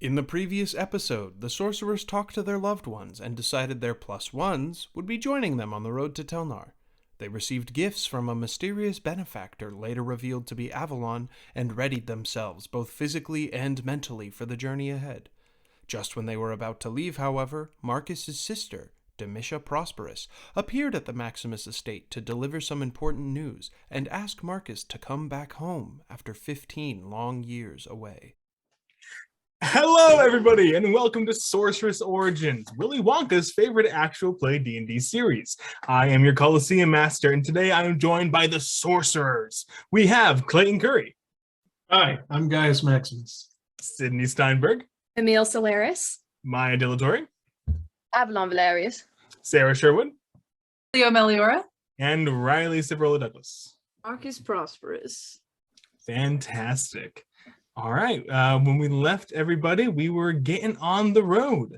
In the previous episode, the sorcerers talked to their loved ones and decided their plus ones would be joining them on the road to Telnar. They received gifts from a mysterious benefactor later revealed to be Avalon and readied themselves both physically and mentally for the journey ahead. Just when they were about to leave, however, Marcus's sister, Demisha Prosperus, appeared at the Maximus estate to deliver some important news and ask Marcus to come back home after 15 long years away. Hello, everybody, and welcome to Sorcerous Origins, Willy Wonka's favorite actual play D&D series. I am your Coliseum master, and today I am joined by the Sorcerers. We have Clayton Currie. Hi, I'm Gaius Maximus. Sydney Steinberg. Aemil, Celeris. Maya Dillatore. Avalon, Valerius. Sarah Sherwood. Clio, Meliora. And Riley Civerolo Douglas. Marcus Prosperus. Fantastic. All right. When we left everybody, we were getting on the road.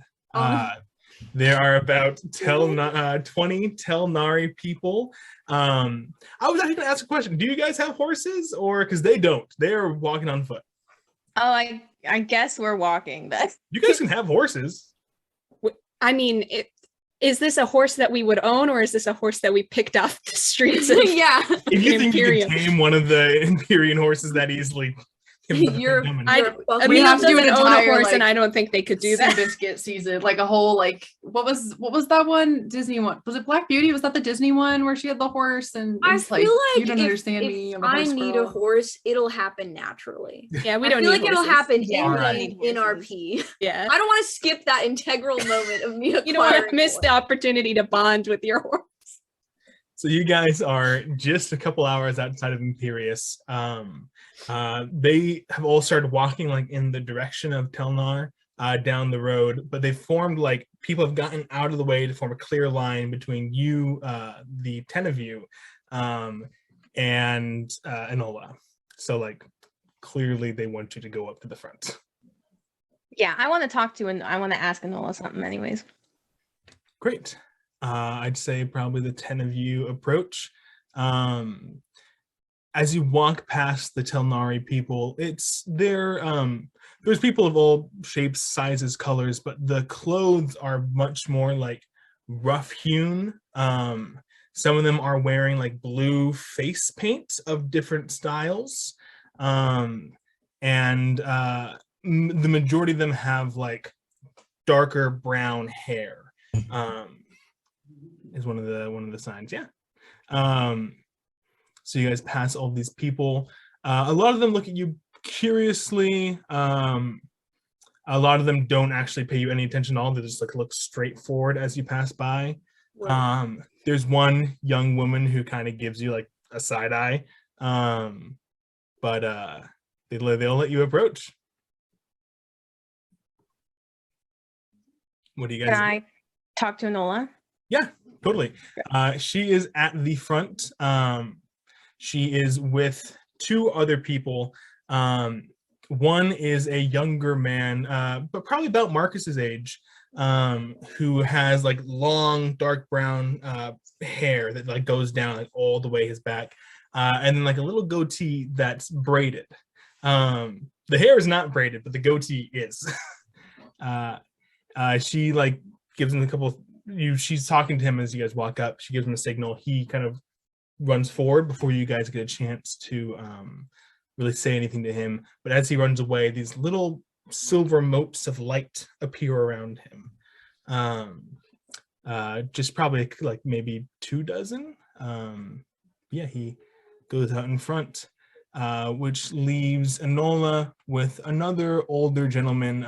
There are about 20 Telnari people. I was actually going to ask a question. Do you guys have horses, or because they don't? They are walking on foot. Oh, I guess we're walking. But You guys can have horses. I mean, is this a horse that we would own, or is this a horse that we picked off the streets? Of Yeah. If you think Imperium? you can tame one of the Empyrean horses that easily, We have to do an own a entire, horse, like, and I don't think they could do that. Biscuit season, like a whole, like, what was that one Disney one? Was it Black Beauty? Was that the Disney one where she had the horse and I it's feel like you don't understand if me. I'm a I horse need girl. a horse, it'll happen naturally. Yeah, we I don't feel need like it'll horses. happen Yeah, in RP. Yeah, I don't want to skip that integral moment of me. you don't want to acquiring miss one. the opportunity to bond with your horse. So you guys are just a couple hours outside of Imperius. They have all started walking like in the direction of Telnar down the road, but they've formed like people have gotten out of the way to form a clear line between you, the 10 of you, and Enola. So like clearly they want you to go up to the front. Yeah, I want to talk to and I want to ask Enola something anyways. Great. I'd say probably the 10 of you approach. As you walk past the Telnari people, there's people of all shapes, sizes, colors, but the clothes are much more like rough hewn. Some of them are wearing like blue face paint of different styles. The majority of them have like darker brown hair. Is one of the signs. Yeah. So you guys pass all these people. A lot of them look at you curiously. A lot of them don't actually pay you any attention at all. They just like look straight forward as you pass by. There's one young woman who kind of gives you like a side eye. But they'll let you approach. What do you guys Can do? I talk to Enola? Yeah, totally. She is at the front. She is with two other people. One is a younger man, but probably about Marcus's age, who has like long, dark brown hair that like goes down like all the way his back, and then like a little goatee that's braided. The hair is not braided, but the goatee is. She like gives him a couple. She's talking to him as you guys walk up. She gives him a signal. He kind of runs forward before you guys get a chance to really say anything to him. But as he runs away, these little silver motes of light appear around him. Just probably like maybe 24. Yeah, he goes out in front, which leaves Enola with another older gentleman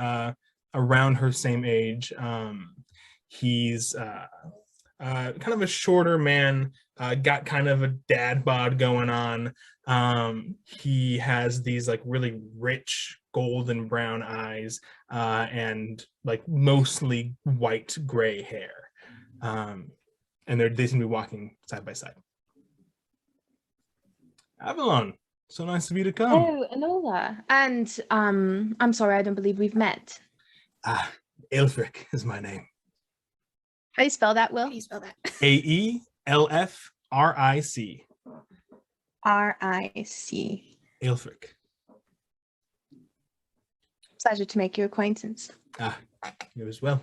around her same age. He's kind of a shorter man, got kind of a dad bod going on. He has these like really rich golden brown eyes and like mostly white gray hair. And they seem to be walking side by side. Avalon, so nice of you to come. Oh, Enola. And I'm sorry, I don't believe we've met. Aelfric is my name. How do you spell that, Will? How do you spell that? Aelfric. R-I-C. Aelfric. Pleasure to make your acquaintance. Ah, you as well.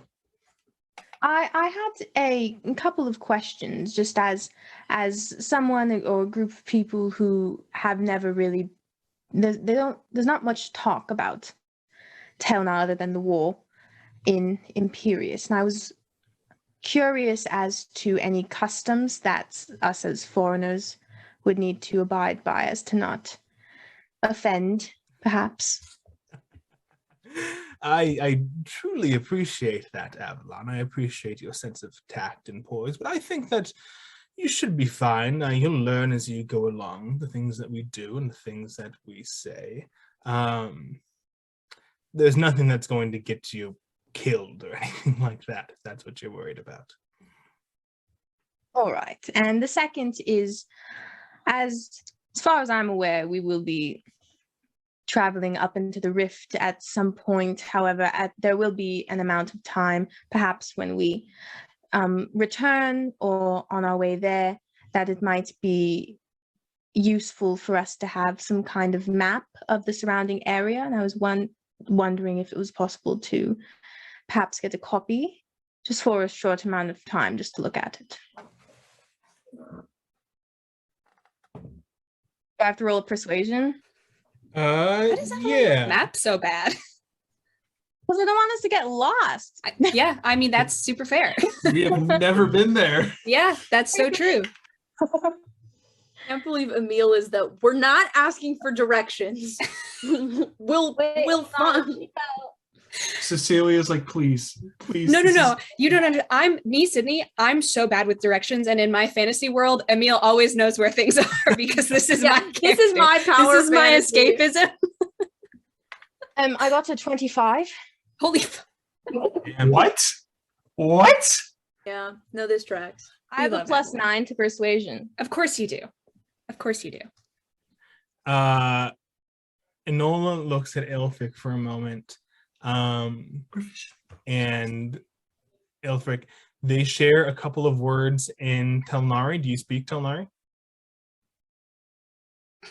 I had a couple of questions, just as someone or a group of people who have never really there's not much talk about Telnar other than the war in Imperius, and I was curious as to any customs that us as foreigners would need to abide by, as to not offend, perhaps. I truly appreciate that, Avalon. I appreciate your sense of tact and poise, but I think that you should be fine. You'll learn as you go along the things that we do and the things that we say. There's nothing that's going to get you killed or anything like that, if that's what you're worried about. All right. And the second is, as far as I'm aware, we will be traveling up into the rift at some point. However, there will be an amount of time, perhaps when we return or on our way there, that it might be useful for us to have some kind of map of the surrounding area. And I was wondering if it was possible to perhaps get a copy just for a short amount of time, just to look at it. Do I have to roll a persuasion? Yeah. Map so bad. Because I don't want us to get lost. Yeah, I mean, that's super fair. We have never been there. Yeah, that's so true. I can't believe Aemil is that we're not asking for directions. we'll find. Cecilia's like, please. No. You don't understand. I'm me, Sydney. I'm so bad with directions, and in my fantasy world, Aemil always knows where things are because this is my This is my power. This is my escapism. I got to 25. Holy! What? Yeah, no, this tracks. I have a love +9 to persuasion. Of course you do. Of course you do. Enola looks at Elphick for a moment. And Elphick, they share a couple of words in Telnari. Do you speak Telnari?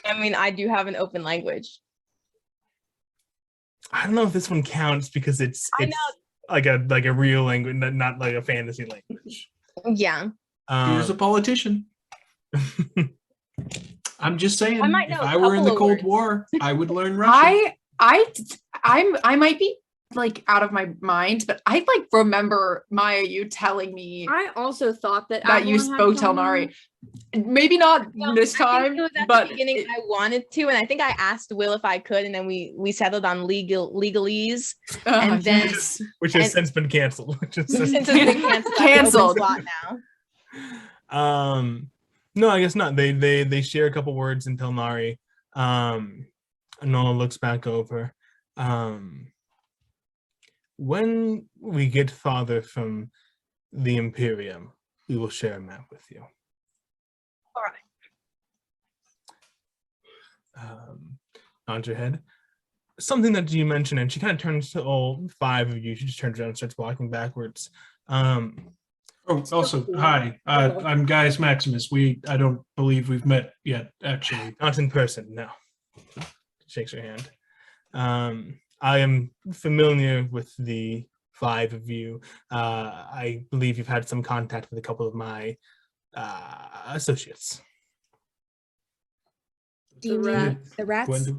I mean, I do have an open language. I don't know if this one counts because it's I know. like a real language, not like a fantasy language. Yeah. Here's a politician. I'm just saying, I might if know a I were in the couple of Cold words. War, I would learn Russian. I might be like out of my mind, but I like remember Maya, you telling me I also thought that you Avalon had spoke told me. Telnari. Maybe not this I time, think it was at but the beginning I wanted to, and I think I asked Will if I could, and then we settled on legalese, and then yes. Which has And- since been canceled. since it's been canceled, I have an open Canceled. slot now. No, I guess not. They share a couple words in Telnari. Enola looks back over. When we get farther from the Imperium, we will share a map with you. All right. Nod your head. Something that you mentioned, and she kind of turns to all five of you. She just turns around and starts walking backwards. Oh, also, hi. I'm Gaius Maximus. I don't believe we've met yet, actually. Not in person, no. Shakes her hand. I am familiar with the five of you. I believe you've had some contact with a couple of my associates. Do you mean the rats?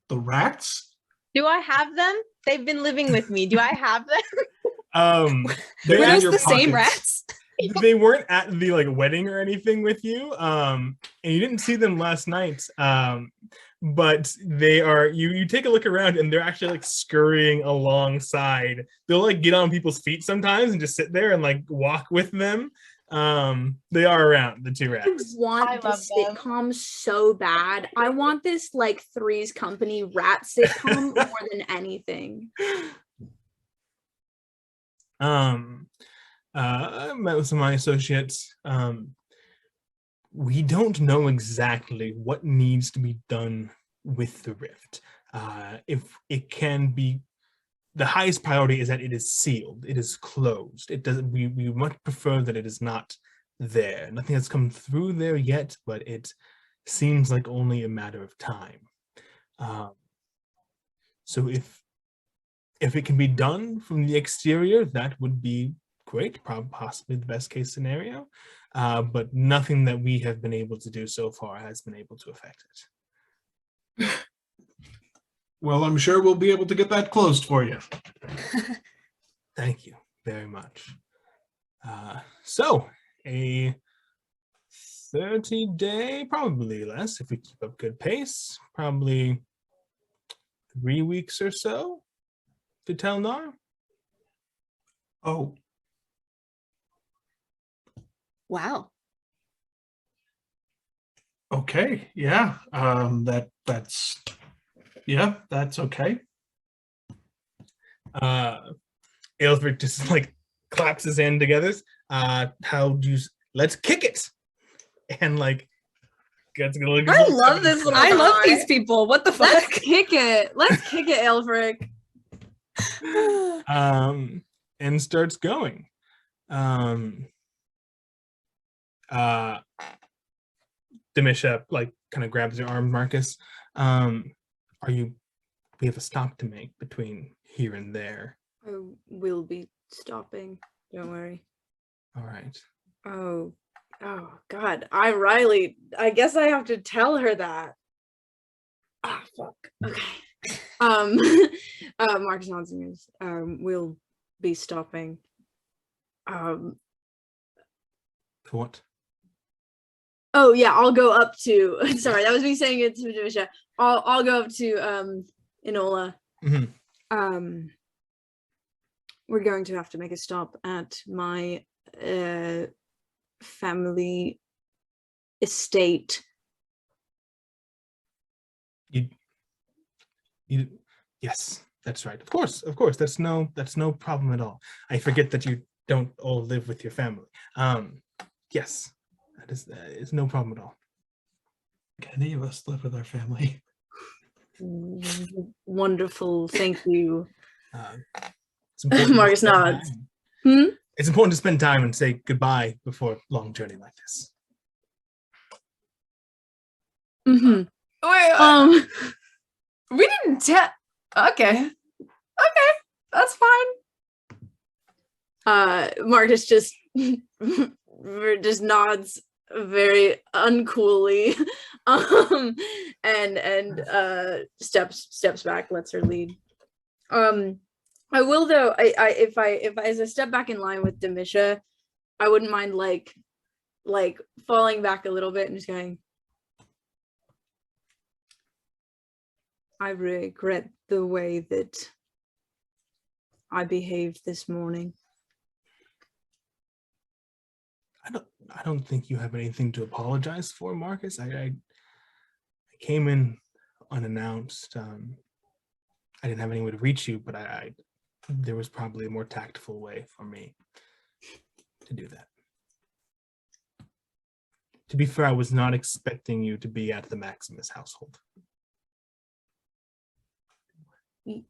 The rats? Do I have them? They've been living with me. Do I have them? They, Were in those your the same pockets. rats? they weren't at the wedding or anything with you, and you didn't see them last night. But they are. You take a look around, and they're actually scurrying alongside. They'll get on people's feet sometimes and just sit there and walk with them. They are around, the two I rats. want I love this them. sitcom so bad. I want this Three's Company rat sitcom more than anything. I met with some of my associates. We don't know exactly what needs to be done with the rift. If it can be, the highest priority is that it is sealed, it is closed. It doesn't. We much prefer that it is not there. Nothing has come through there yet, but it seems like only a matter of time. So if if it can be done from the exterior, that would be great, possibly the best case scenario. But nothing that we have been able to do so far has been able to affect it. Well, I'm sure we'll be able to get that closed for you. Thank you very much. So, a 30-day, probably less if we keep up good pace, probably 3 weeks or so to Telnar. Oh, Wow. okay. Yeah. That's okay. Aelfric just like claps his hand together. Let's kick it. And like gets a little. I love this little I love guy. these people. What the Let's fuck? kick it. Let's kick it, Elfric. And starts going. Demisha like kind of grabs your arm, Marcus. We have a stop to make between here and there. Oh, we'll be stopping. Don't worry. All right. Oh God. I guess I have to tell her that. Ah, fuck. Okay. Marcus nods and goes, we'll be stopping. For what? Oh yeah, I'll go up to. Sorry, that was me saying it to Demisha. I'll go up to Enola. Mm-hmm. We're going to have to make a stop at my family estate. Yes, that's right. Of course. That's no problem at all. I forget that you don't all live with your family. Yes, that is no problem at all. Any of us live with our family. Wonderful, thank you. It's important to Marcus spend nods. time. It's important to spend time and say goodbye before a long journey like this. Mm-hmm. Wait, we didn't tell. Okay, that's fine. Marcus just nods very uncoolly, and steps back, lets her lead. I will though. If as I step back in line with Demisha, I wouldn't mind like falling back a little bit and just going. I regret the way that I behaved this morning. I don't think you have anything to apologize for, Marcus. I came in unannounced. I didn't have any way to reach you, but there was probably a more tactful way for me to do that. To be fair, I was not expecting you to be at the Maximus household.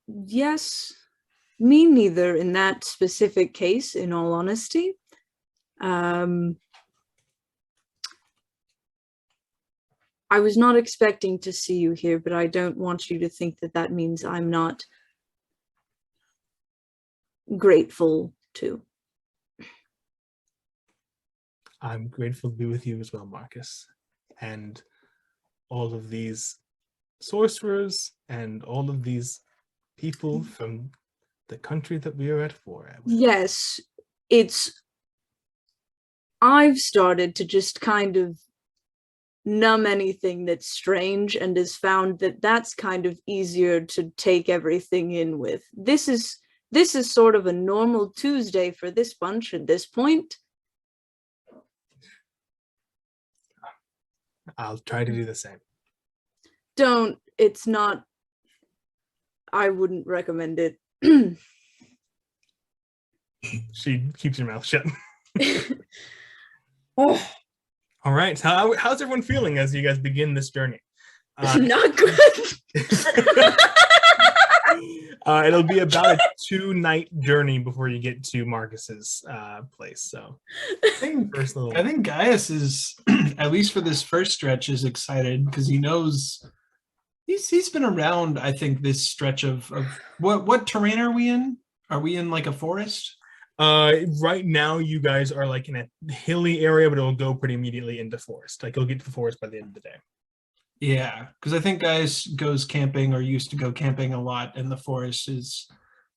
Yes, me neither in that specific case, in all honesty. I was not expecting to see you here, but I don't want you to think that that means I'm not grateful too. I'm grateful to be with you as well, Marcus. And all of these sorcerers and all of these people from the country that we are at war with. Yes, I've started to just kind of numb anything that's strange and has found that that's kind of easier to take everything in with. This is sort of a normal Tuesday for this bunch at this point. I'll try to do the same. It's not, I wouldn't recommend it. She keeps her mouth shut. Oh. All right. How's everyone feeling as you guys begin this journey? Not good. It'll be about a 2-night journey before you get to Marcus's place. So I think Gaius is, at least for this first stretch, is excited because he knows He's been around, I think, this stretch of what terrain are we in? Are we in like a forest? Right now you guys are like in a hilly area, but it'll go pretty immediately into forest. Like you'll get to the forest by the end of the day. Yeah, because I think guys goes camping or used to go camping a lot, and the forest is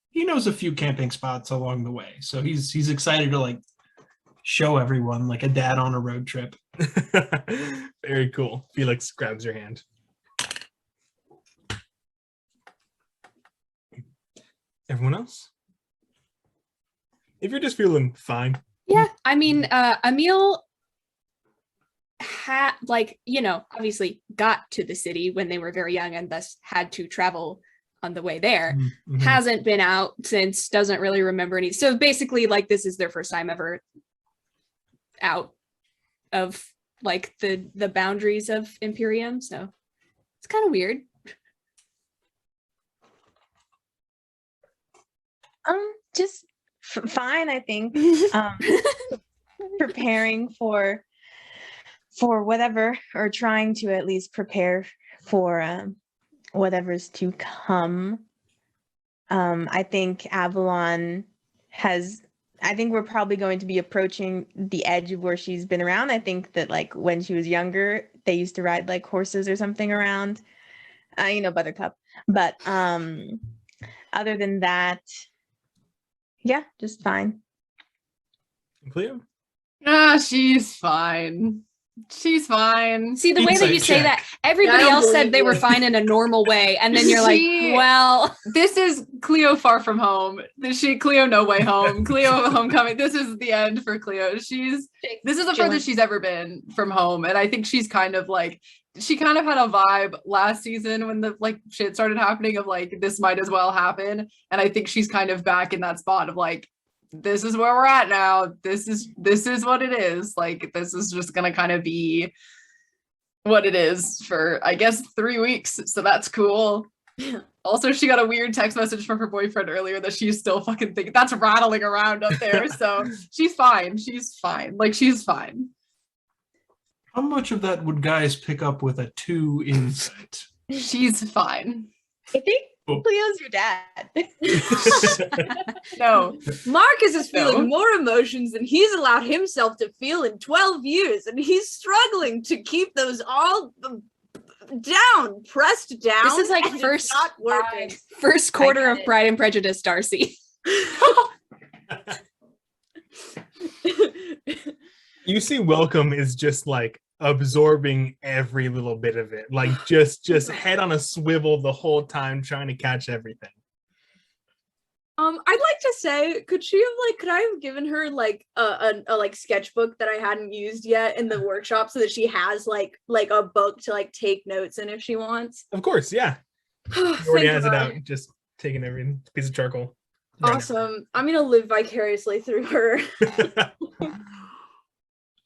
he knows a few camping spots along the way, so he's excited to like show everyone like a dad on a road trip. Very cool. Felix grabs your hand. Everyone else? If you're just feeling fine. Yeah, I mean, Aemil had, like, obviously got to the city when they were very young and thus had to travel on the way there. Mm-hmm. Hasn't been out since, doesn't really remember any. So basically, like, this is their first time ever out of like the boundaries of Imperium. So it's kind of weird. Just fine, I think. Preparing for whatever, or trying to at least prepare for whatever's to come. I think Avalon I think we're probably going to be approaching the edge of where she's been around. I think that like when she was younger, they used to ride like horses or something around, Buttercup. But other than that, yeah, just fine. Clio? She's fine. She's fine. See, the way that Insight you say check. that, everybody Yeah, I don't else said believe they were you. fine in a normal way, and then you're like, She- well, This is Clio Far From Home. Clio No Way Home. Clio Homecoming. This is the end for Clio. This is the furthest she's ever been from home. And I think she's kind of like, she kind of had a vibe last season when the like shit started happening of like, this might as well happen. And I think she's kind of back in that spot of like, this is where we're at now. This is what it is. Like, this is just gonna kind of be what it is for, I guess, 3 weeks. So that's cool. Also, she got a weird text message from her boyfriend earlier that she's still fucking thinking that's rattling around up there. So she's fine. She's fine. Like, she's fine. How much of that would guys pick up with a 2 insight? She's fine. I think Cleo's your dad. No. Marcus is No. feeling more emotions than he's allowed himself to feel in 12 years, and he's struggling to keep those all down, pressed down. this is like and it's first not working. quarter get of it. Pride and Prejudice, Darcy. You see Welcome is just like absorbing every little bit of it, like just head on a swivel the whole time trying to catch everything. I'd like to say, could I have given her like a like sketchbook that I hadn't used yet in the workshop so that she has like a book to like take notes in if she wants? Of course, yeah. He Thank already has it God. out, just taking every piece of charcoal. Awesome. I'm gonna live vicariously through her.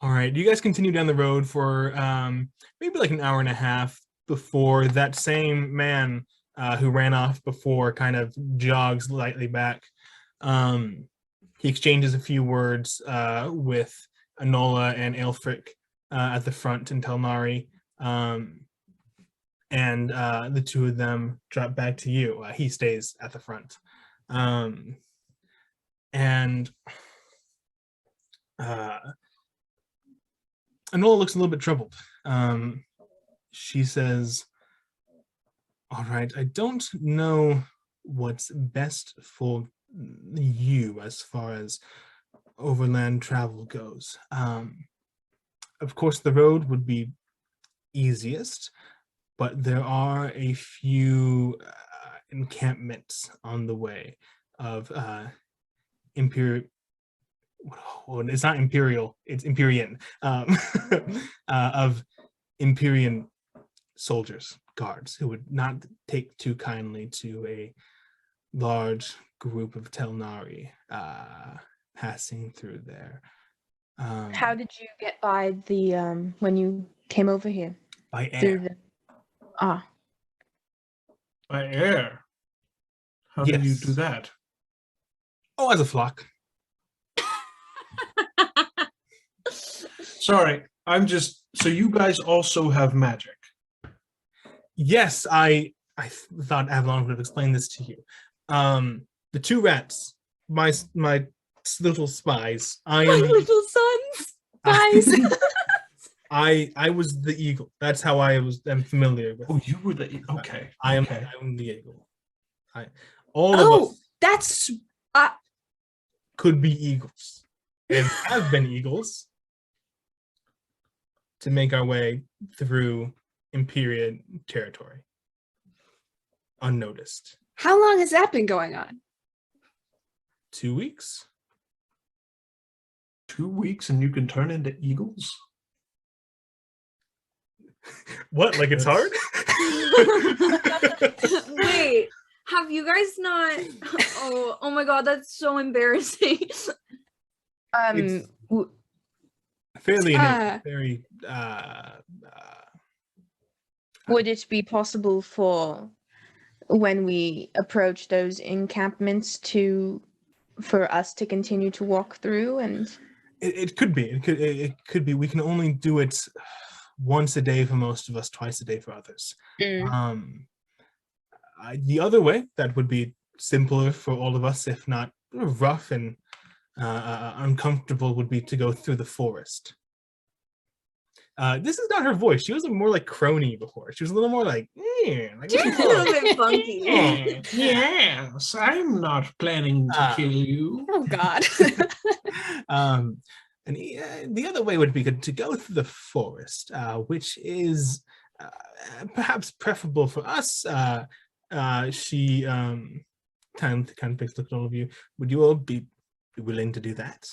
All right, you guys continue down the road for maybe like an hour and a half before that same man who ran off before kind of jogs lightly back. He exchanges a few words with Enola and Aelfric at the front in Telnari, and the two of them drop back to you. He stays at the front. And Enola looks a little bit troubled. She says, all right, I don't know what's best for you as far as overland travel goes. Of course, the road would be easiest, but there are a few encampments on the way of Imperial. Well, it's not imperial, it's Empyrean, of Empyrean soldiers, guards, who would not take too kindly to a large group of Telnari passing through there. How did you get by the when you came over here? By Through air. the By air. How did you Yes. do that? Oh, as a flock. Sorry, I'm just so you guys also have magic. Yes, I thought Avalon would have explained this to you. The two rats, my little spies. My little sons. Guys. I was the eagle. That's how I'm familiar with. Oh, you were the okay. I am the eagle. All of us that's could be eagles and have been eagles to make our way through Imperial territory unnoticed. how long has that been going on? 2 weeks. 2 weeks and you can turn into eagles? What? Like it's hard? Wait, have you guys not? Oh my god, that's so embarrassing. It's fairly very. Would it be possible for when we approach those encampments for us to continue to walk through and It could be. It could be. We can only do it once a day for most of us, twice a day for others. The other way that would be simpler for all of us, if not rough and uncomfortable, would be to go through the forest. This is not her voice. She was more like crony before. She was a little more like, like A little bit funky. Yes, I'm not planning to kill you. Oh God. And the other way would be to go through the forest, which is perhaps preferable for us. She kind of takes a look at all of you. Would you all be willing to do that?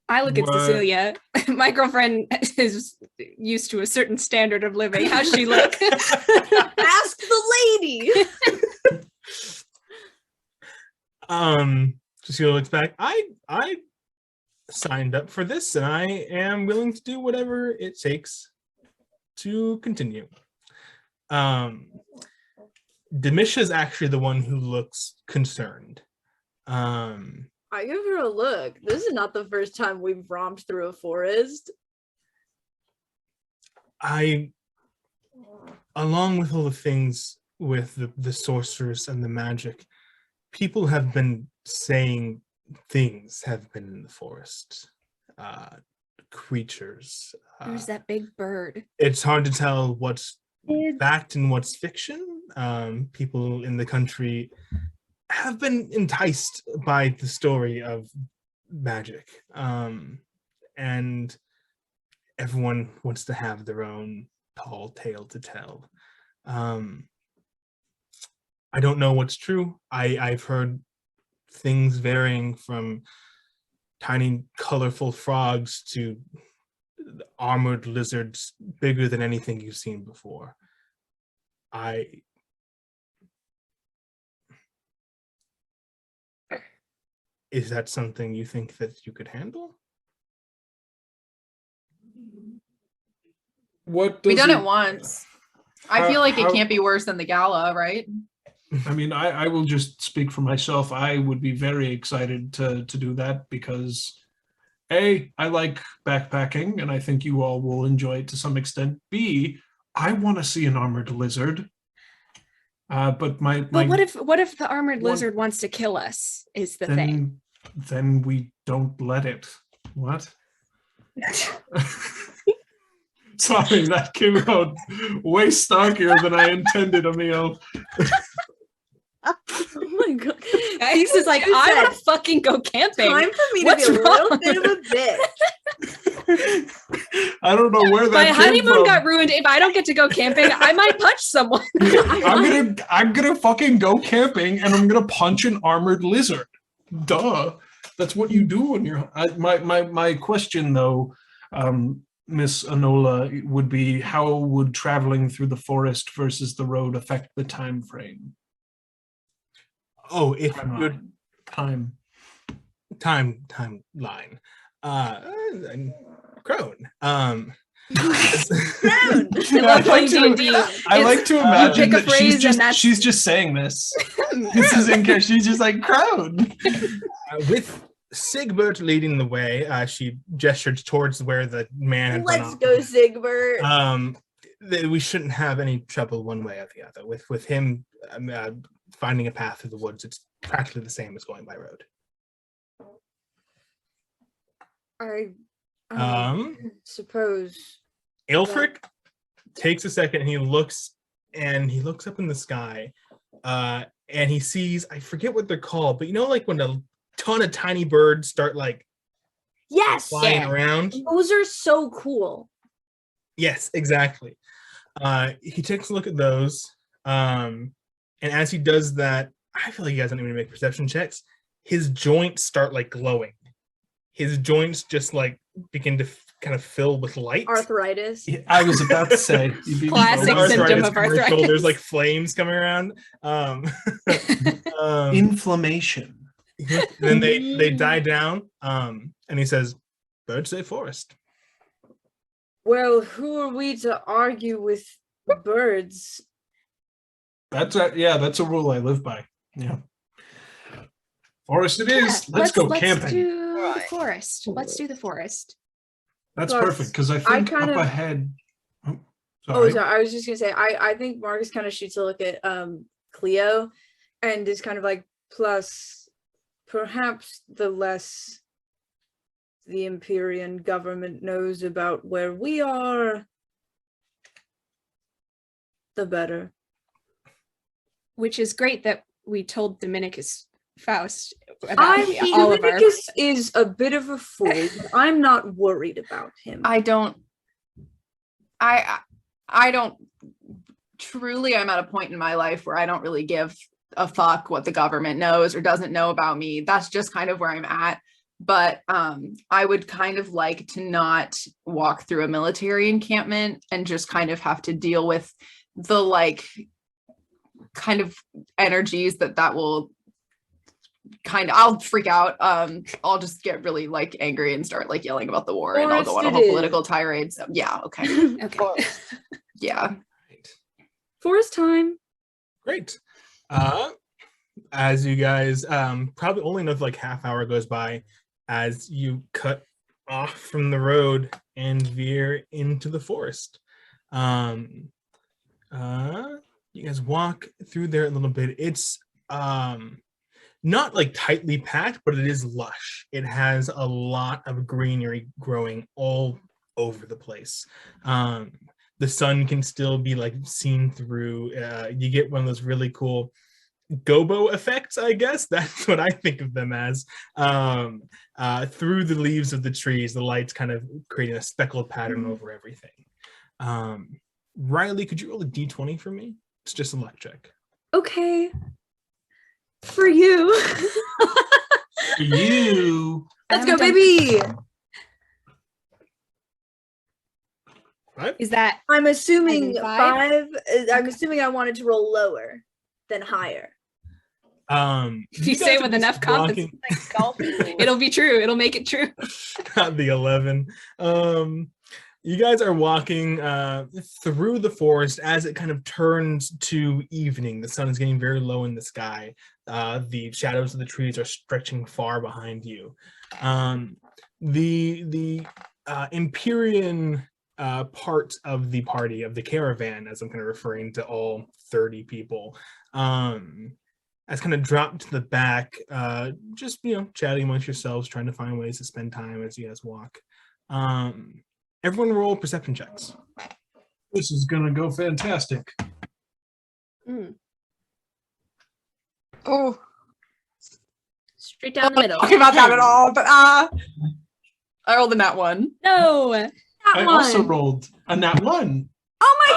I look at What? Cecilia. My girlfriend is used to a certain standard of living. How's she look? Ask the lady. Cecilia looks back. I signed up for this, and I am willing to do whatever it takes to continue. Demisha's actually the one who looks concerned. I give her a look. This is not the first time we've romped through a forest. Along with all the things with the sorcerers and the magic, people have been saying things have been in the forest. Creatures. There's that big bird. It's hard to tell what's fact and what's fiction. People in the country have been enticed by the story of magic. And everyone wants to have their own tall tale to tell. I don't know what's true. I've heard things varying from tiny colorful frogs to armored lizards bigger than anything you've seen before. Is that something you think that you could handle? What We does done it once. I feel like it can't be worse than the gala, right? I mean, I will just speak for myself. I would be very excited to do that because A, I like backpacking and I think you all will enjoy it to some extent. B, I want to see an armored lizard. But what if the armored lizard wants to kill us? Is the thing. Then we don't let it. What? Sorry, that came out way stockier than I intended, Aemil. Oh my god. He's just like, I want to fucking go camping. Time for me What's to be a little wrong? bit of a bitch. I don't know where that My came honeymoon from. got ruined. If I don't get to go camping, I might punch someone. I'm gonna fucking go camping and I'm gonna punch an armored lizard. Duh. That's what you do when you're. My question though, Miss Enola, would be how would traveling through the forest versus the road affect the time frame? Oh, if you're Timeline. timeline. Crone. I love playing D&D. I like to imagine pick a that she's phrase and that's- she's just saying this. This is in case she's just like crowd. With Sigbert leading the way, she gestured towards where the man had Let's gone off. go, Sigbert. we shouldn't have any trouble one way or the other. With him finding a path through the woods, it's practically the same as going by road. I suppose. Aelfric takes a second and he looks up in the sky, and he sees, I forget what they're called, but you know, like when a ton of tiny birds start like Yes, flying around. those are so cool. Yes, exactly. He takes a look at those, and as he does that, I feel like he doesn't even make perception checks. His joints start like glowing. His joints just like begin to kind of fill with light. Arthritis. Yeah, I was about to say. Classic symptom of arthritis. commercial, there's like flames coming around. Inflammation. Then they die down, and he says, "Birds say forest." Well, who are we to argue with birds? That's a rule I live by. Yeah. Forest it is. Let's go camping. Let's do Right. the forest. Let's do the forest. That's Plus, perfect because I think kind up of- ahead. Oh, Oh, sorry. sorry. I was just gonna say, I think Marcus kind of shoots a look at Clio, and is kind of like, plus, perhaps the less the Empyrean government knows about where we are, the better. Which is great that we told Dominicus Faust about all of our. Dominicus is a bit of a fool. But I'm not worried about him. I don't truly, I'm at a point in my life where I don't really give a fuck what the government knows or doesn't know about me. That's just kind of where I'm at. But I would kind of like to not walk through a military encampment and just kind of have to deal with the like kind of energies that will kind of, I'll freak out. I'll just get really like angry and start like yelling about the war, and I'll go on a whole political tirade. So yeah, okay. Okay. Yeah. Forest time. Great. As you guys probably only another like half hour goes by as you cut off from the road and veer into the forest. You guys walk through there a little bit. It's not like tightly packed, but it is lush. It has a lot of greenery growing all over the place. The sun can still be like seen through. You get one of those really cool gobo effects, I guess. That's what I think of them as. Through the leaves of the trees, the light's kind of creating a speckled pattern over everything. Riley, could you roll a d20 for me? It's just a luck check. Okay. For you. For you. Let's go, baby. Is that I'm assuming Five? 5. I'm assuming I wanted to roll lower than higher. if you you say guys with are enough just walking- confidence, Like golf. it'll be true. It'll make it true. Not the 11. You guys are walking through the forest as it kind of turns to evening. The sun is getting very low in the sky. The shadows of the trees are stretching far behind you. The Empyrean part of the party, of the caravan, as I'm kind of referring to all 30 people, has kind of dropped to the back, just, chatting amongst yourselves, trying to find ways to spend time as you guys walk. Everyone roll perception checks. This is gonna go fantastic. Oh, Straight down the middle. talking about that at all, but I rolled a nat 1. No. I also rolled a nat 1. Oh my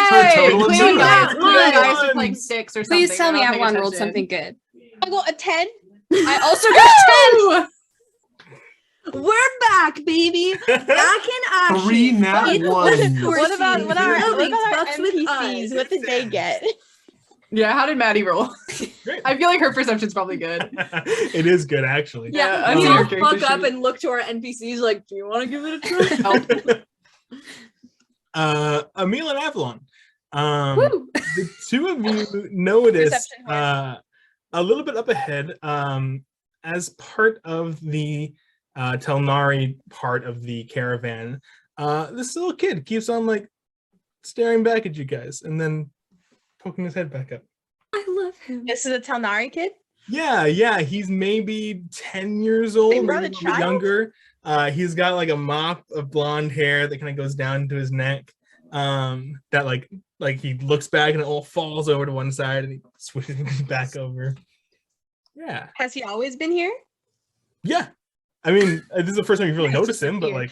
For a Yay! total of Cleo and zero. Gaius, Cleo and Gaius Nice. with like 6 or something. Please tell me I don't Avalon pay rolled attention. something good. I got a 10. I also got a 10. Woo! We're back, baby. Back in action. 3 nat Fuck 1s. What about Forcing what are buildings our fucks with NPCs? us. What did they get? Yeah, how did Maddie roll? Great. I feel like her perception's probably good. It is good, actually. Yeah, Yeah, I've we seen all your character fuck up sheet. and look to our NPCs like, do you want to give it a try? Help. Aemil and Avalon. Woo. The two of you notice Perception a little bit up ahead, as part of the Telnari part of the caravan, this little kid keeps on like staring back at you guys, and then poking his head back up. I love him. This is a Telnari kid. Yeah, he's maybe 10 years old, They maybe brought a a little bit child? younger. He's got like a mop of blonde hair that kind of goes down to his neck. That like he looks back and it all falls over to one side and he swishes it back over. Yeah. Has he always been here? Yeah. I mean, this is the first time you've really Nice, noticed him, but weird.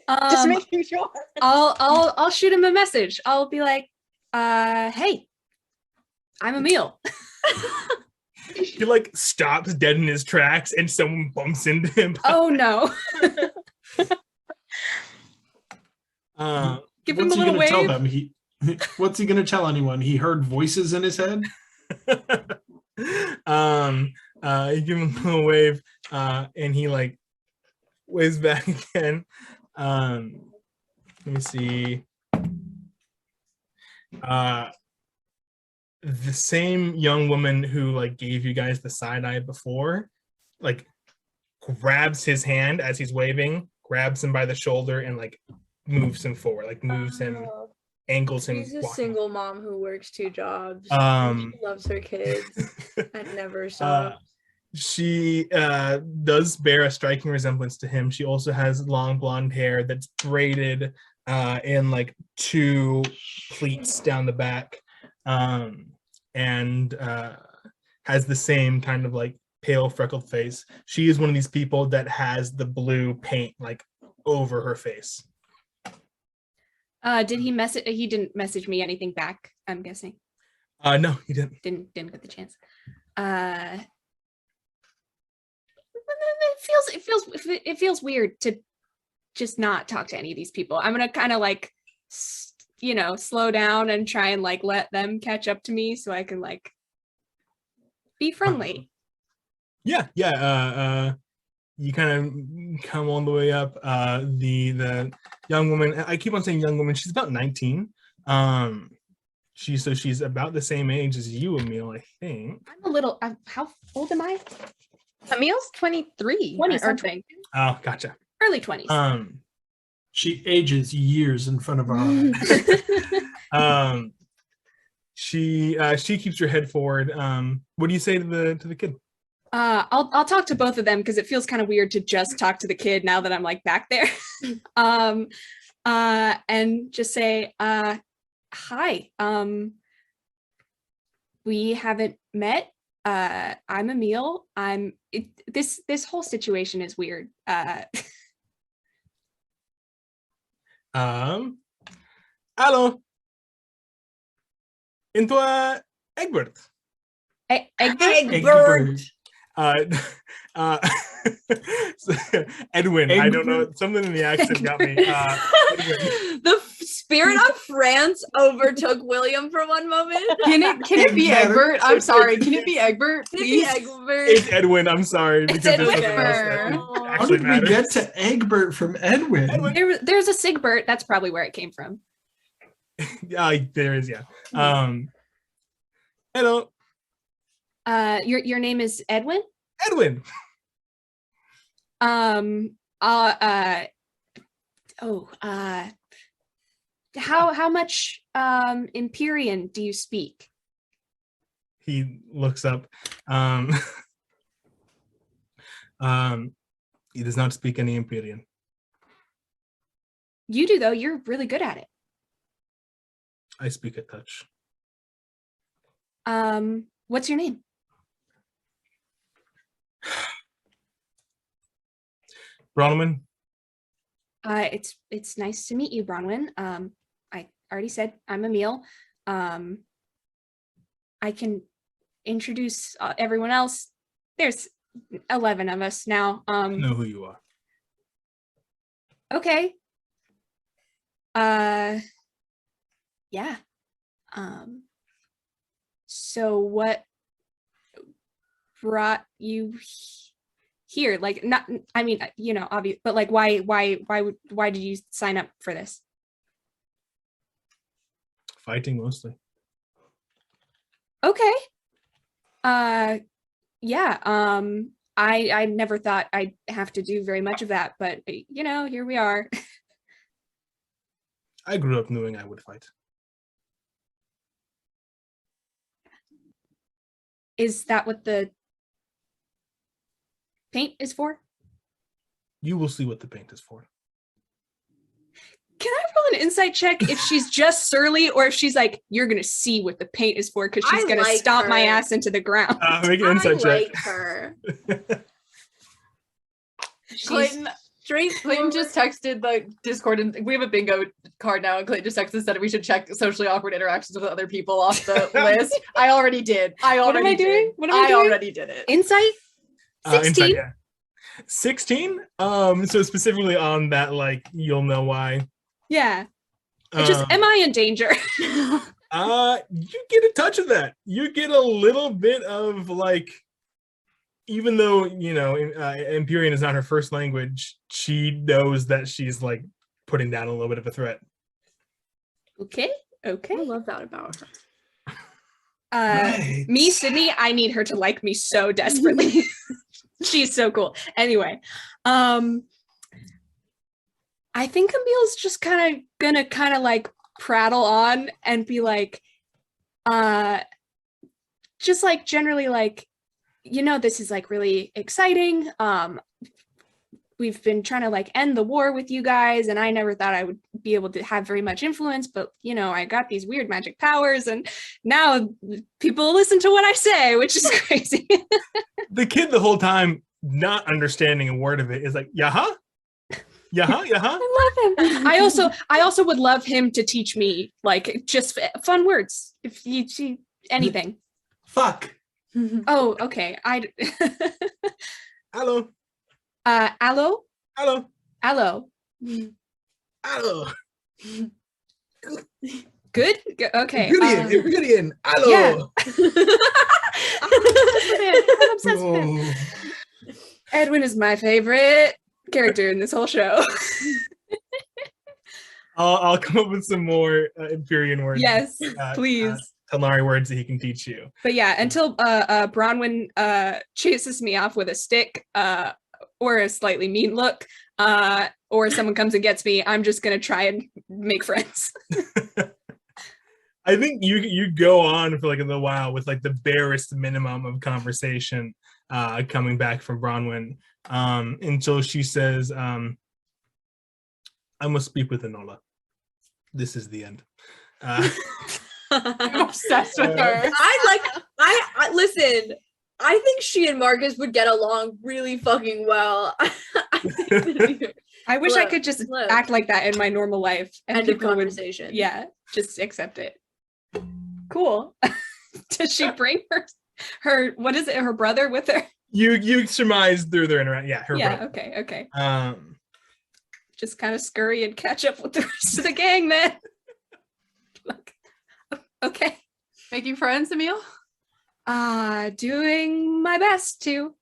like Just making sure. I'll shoot him a message. I'll be like, hey, I'm Aemil. he like stops dead in his tracks and someone bumps into him. Oh no. Give him What's a he little gonna tell wave. them? What's he gonna tell anyone? He heard voices in his head. You give him a little wave, and he like waves back again. Let me see. The same young woman who like gave you guys the side eye before, like grabs his hand as he's waving, grabs him by the shoulder, and like moves him forward, like moves him, Oh, angles him. she's a walking. single mom who works 2 jobs. Um, She loves her kids and never stops. She does bear a striking resemblance to him. She also has long blonde hair that's braided in like 2 pleats down the back, and has the same kind of like pale freckled face. She is one of these people that has the blue paint like over her face. Did he message? He didn't message me anything back, I'm guessing. No, he didn't. Didn't get the chance. It feels weird to just not talk to any of these people. I'm gonna kind of like, slow down and try and like let them catch up to me so I can like be friendly. Yeah. You kind of come all the way up. The young woman, I keep on saying young woman, she's about 19. She's about the same age as you, Aemil, I think. I'm a little. How old am I? Aemil's 23. 20 or something. Oh, gotcha. Early 20s. She ages years in front of our eyes. She keeps her head forward. What do you say to the kid? I'll talk to both of them because it feels kind of weird to just talk to the kid now that I'm like back there. And just say, hi. We haven't met. I'm Aemil. This whole situation is weird. Hello. Into Egbert. Egbert! Edwin. I don't know. Something in the accent got me. Edwin. The spirit of France overtook William for one moment. Can it be Egbert? I'm sorry. Can it be Egbert, Can it be please? Egbert? It's Edwin. I'm sorry. Because there's something else that Edwin. How actually did we matters. get to Egbert from Edwin? There's a Sigbert. That's probably where it came from. Yeah, there is. Yeah. Hello, Your name is Edwin. Edwin. How much Empyrean do you speak? He looks up. He does not speak any Empyrean. You do though. You're really good at it. I speak a touch. What's your name? Bronwyn. It's nice to meet you, Bronwyn. I already said I'm Aemil. I can introduce everyone else. There's 11 of us now. I know who you are. Okay. Yeah. So what brought you here? Like, not, I mean, obvious, but like, why did you sign up for this? Fighting mostly. Okay. Yeah. I never thought I'd have to do very much of that, but here we are. I grew up knowing I would fight. Is that what the paint is for? You will see what the paint is for. Can I roll an insight check if she's just surly or if she's like, you're going to see what the paint is for because she's I going like to stomp my her. ass into the ground? Make an insight check. like her. Clayton, Clayton just texted the Discord, and we have a bingo card now, and Clayton just texted and said we should check socially awkward interactions with other people off the list. I already did. What am I doing? What am I doing? already did it. Insight? 16? Insight, yeah. 16? So specifically on that, like, you'll know why. Yeah. It's just, am I in danger? You get a touch of that. You get a little bit of, like, even though, you know, Empyrean is not her first language, she knows that she's, like, putting down a little bit of a threat. Okay. I love that about her. Right. Me, Sydney, I need her to like me so desperately. She's so cool. Anyway, I think Aemil's just gonna like prattle on and be like, just like generally like, you know, this is like really exciting. We've been trying to like end the war with you guys, and I never thought I would be able to have very much influence, but you know, I got these weird magic powers, and now people listen to what I say, which is crazy. The kid the whole time, not understanding a word of it, is like, yaha? Yaha? Yaha? I love him. I also would love him to teach me like just fun words. If you see anything. Fuck. Oh, okay. Hello. Allo? Hello. Allo. Hello. Good? Okay. Empyrean. Hello. Yeah. I'm obsessed with him. Edwin is my favorite character in this whole show. I'll come up with some more Empyrean words. Yes, please. Telnari words that he can teach you. But yeah, until Bronwyn chases me off with a stick or a slightly mean look, or someone comes and gets me, I'm just gonna try and make friends. I think you go on for like a little while with like the barest minimum of conversation coming back from Bronwyn until she says, I must speak with Enola. This is the end. I'm obsessed with her. I listen. I think she and Marcus would get along really fucking well. I wish I could just act like that in my normal life. And End of people would, conversation. yeah, just accept it. Cool. Does she bring her what is it, her brother with her? You surmise through their interaction. Yeah, her brother. Okay. Just kind of scurry and catch up with the rest of the gang then. Okay. Making friends, Aemil? Doing my best to.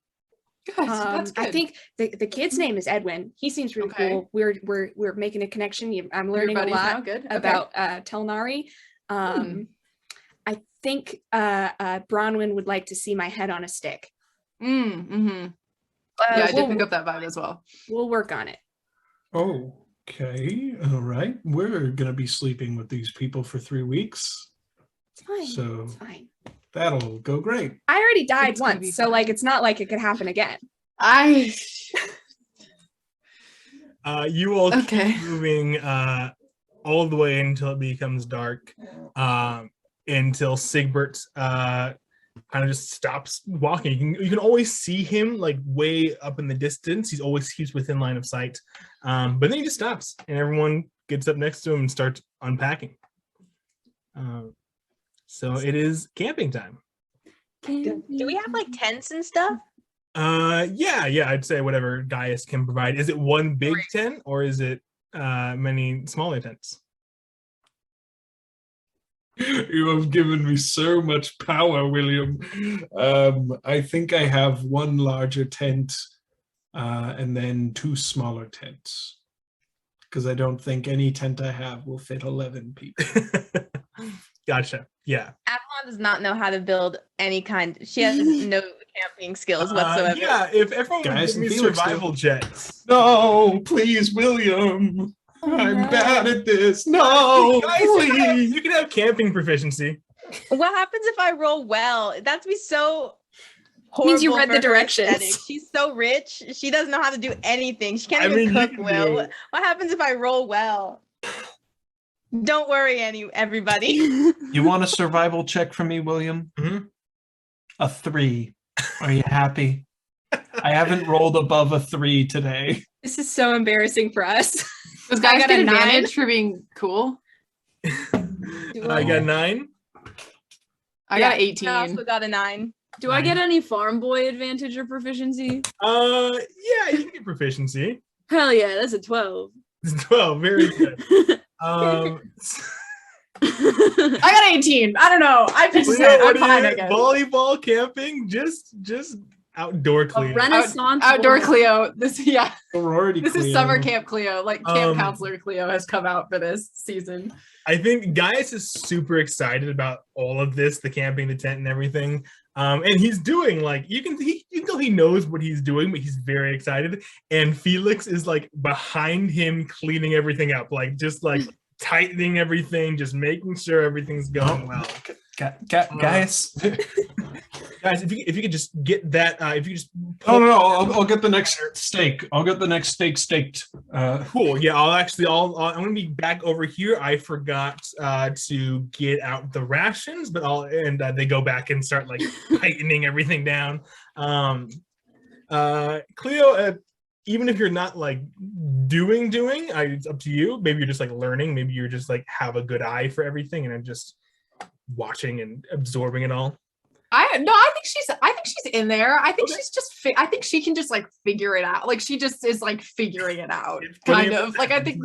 Good. That's good. I think the kid's name is Edwin. He seems really cool. We're making a connection. I'm learning a lot about Telnari. I think Bronwyn would like to see my head on a stick. Yeah, I did pick up that vibe as well. We'll work on it. Okay, all right. We're gonna be sleeping with these people for 3 weeks. It's fine. So it's fine. That'll go great. I already died once, so like it's not like it could happen again. You all keep moving all the way until it becomes dark, until Sigbert kind of just stops walking. You can always see him like way up in the distance. He's within line of sight, but then he just stops, and everyone gets up next to him and starts unpacking. So it is camping time. Do we have like tents and stuff? Yeah, I'd say whatever Gaius can provide. Is it one big tent or is it many smaller tents? You have given me so much power, William. I think I have one larger tent and then 2 smaller tents. Because I don't think any tent I have will fit 11 people. Gotcha. Yeah. Avalon does not know how to build any kind. She has no camping skills whatsoever. Yeah, if everyone would give me survival checks. No, please, William. I'm bad at this. No, Guys, please. you can have camping proficiency. What happens if I roll well? That'd be so horrible. Means you read the for her directions. aesthetic. She's so rich. She doesn't know how to do anything. She can't I even mean, you cook can do well. it. What happens if I roll well? Don't worry, everybody. You want a survival check from me, William? Mhm. A 3. Are you happy? I haven't rolled above a 3 today. This is so embarrassing for us. Does I guys got get a 9. advantage for being cool? I got 9. I got an I 18. also got a 9. Do I get any farm boy advantage or proficiency? Yeah, you can get proficiency. Hell yeah, that's a 12. It's 12, very good. I got 18. I don't know. I'm just Cleo, saying, what I'm are fine, you- I guess. volleyball, camping, just outdoor Cleo. Renaissance Outdoor woman. Clio. This Sorority This is Clio. summer camp Clio. Like camp Um, counselor Clio has come out for this season. I think Gaius is super excited about all of this, the camping, the tent, and everything. And he's doing like you can tell he knows what he's doing, but he's very excited. And Felix is like behind him, cleaning everything up, like just like tightening everything, just making sure everything's going well. Guys. Guys, if you could just get that, if you just No. I'll get the next steak. I'll get the next steak staked. Cool. Yeah, I'm gonna be back over here. I forgot to get out the rations, but they go back and start like tightening everything down. Clio, even if you're not like doing, it's up to you. Maybe you're just like learning. Maybe you're just like have a good eye for everything, and I'm just watching and absorbing it all. I think she's in there. I think she's just I think she can just like figure it out. Like she just is like figuring it out. Kind of. Like I think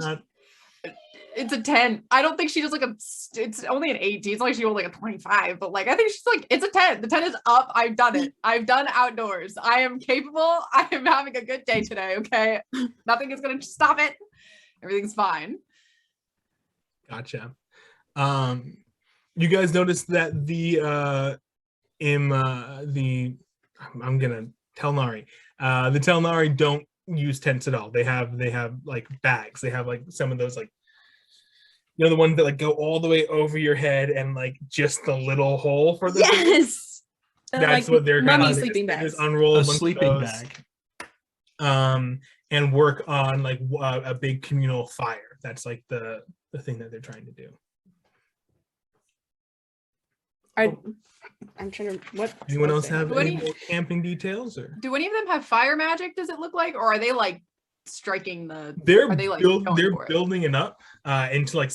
it's a 10. I don't think she does like it's only an 18. It's like she rolled like a 25, but like I think she's like it's a 10. The 10 is up. I've done it. I've done outdoors. I am capable. I am having a good day today, okay? Nothing is gonna stop it. Everything's fine. Gotcha. You guys noticed that Telnari. The Telnari don't use tents at all. They have like bags. They have like some of those like the ones that like go all the way over your head and like just the little hole for the Yes. That's what they're mummy gonna sleeping they just bags. unroll A bunch of sleeping those, bag. and work on like a big communal fire. That's like the thing that they're trying to do. I'm trying to what. Anyone else have What do any you- more camping details? Or Do any of them have fire magic, does it look like? Or are they like striking the they're are they like build, going they're for it? building it up into like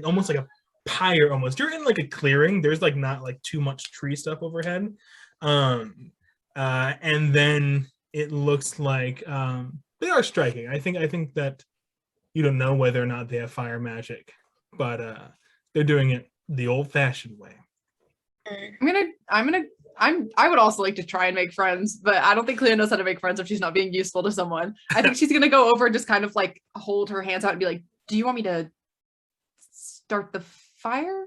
almost like a pyre almost. You're in like a clearing. There's like not like too much tree stuff overhead. And then it looks like they are striking. I think that you don't know whether or not they have fire magic, but they're doing it the old-fashioned way. I would also like to try and make friends, but I don't think Clio knows how to make friends if she's not being useful to someone. I think she's gonna go over and just kind of like hold her hands out and be like, "Do you want me to start the fire?"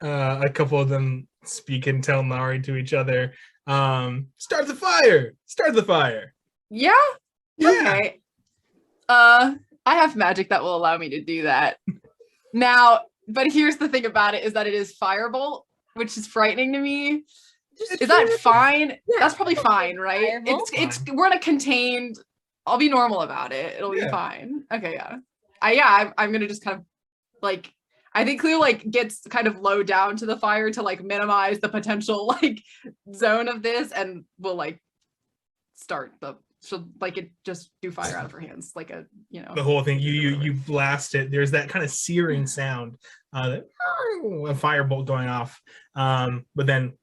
A couple of them speak in Telnari to each other. Start the fire! Start the fire! Yeah. Yeah. Okay. I have magic that will allow me to do that. Now, but here's the thing about it is that it is firebolt, which is frightening to me. Is that fine? Yeah. That's probably fine, right? Firebolt? It's we're in a contained. I'll be normal about it. It'll be Yeah. fine. Okay, yeah. I'm gonna just kind of like I think Clio like gets kind of low down to the fire to like minimize the potential like zone of this, and will like start she'll like it just do fire out of her hands like a The whole thing, you blast it. There's that kind of searing sound, a firebolt going off. But then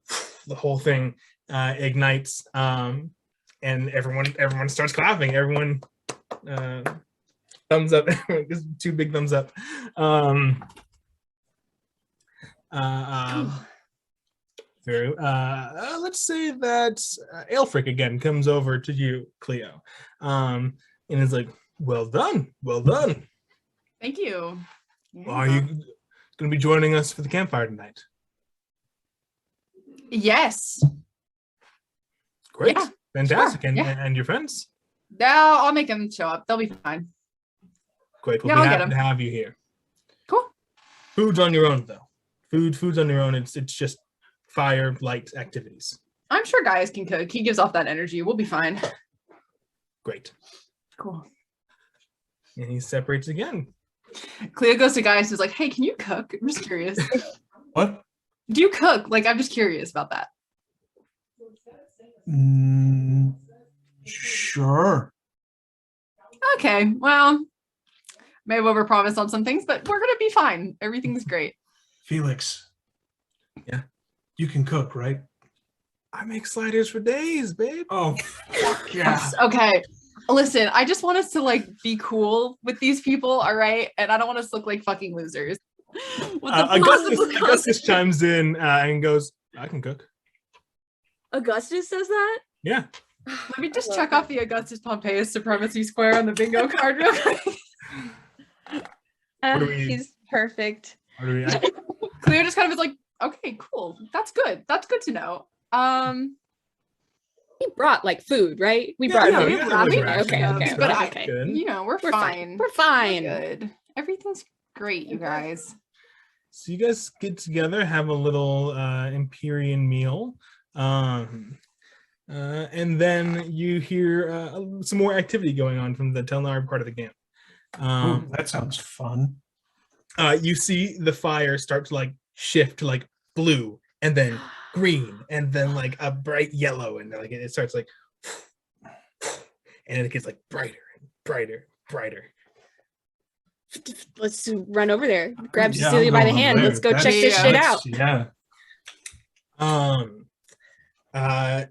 the whole thing ignites, and everyone starts clapping. Everyone thumbs up. Just 2 big thumbs up. Let's say that Aelfric again comes over to you, Clio, and is like, well done. Thank you. Yeah. Are you going to be joining us for the campfire tonight? Yes. Great. Yeah, Fantastic. sure, And your friends? Now I'll make them show up. They'll be fine. Great. We'll Yeah, be I'll get happy to 'em. have you here. Cool. Food's on your own, though. Food's on your own. It's just fire, light activities. I'm sure Gaius can cook. He gives off that energy. We'll be fine. Great. Cool. And he separates again. Clio goes to Gaius and is like, hey, can you cook? I'm just curious. What? Do you cook? Like, I'm just curious about that. Sure. Okay, well, may have overpromised on some things, but we're gonna be fine. Everything's great. Felix. Yeah. You can cook, right? I make sliders for days, babe. Oh, fuck yeah. Okay. Listen, I just want us to like be cool with these people, all right? And I don't want us to look like fucking losers. With the possible Augustus chimes in and goes, I can cook. Augustus says that? Yeah. Let me just check off the Augustus Pompeius supremacy square on the bingo card real quick. What do we- He's perfect. What do we- Clio just kind of is like, okay, cool. That's good. That's good to know. He brought like food, right? We Yeah, brought yeah, food. yeah, brought we food. brought Okay, food. okay, But okay, I- okay. Good. You know, we're fine. We're fine. Good. Everything's great, you guys. So you guys get together, have a little Empyrean meal, and then you hear some more activity going on from the Telnar part of the camp. Ooh, that sounds fun. You see the fire start to like shift to like blue, and then green, and then like a bright yellow, and like it starts like, and it gets like brighter and brighter, brighter. Let's run over there. Grab Yeah, Cecilia I'm by the going hand. over Let's go there. check this shit out. Yeah.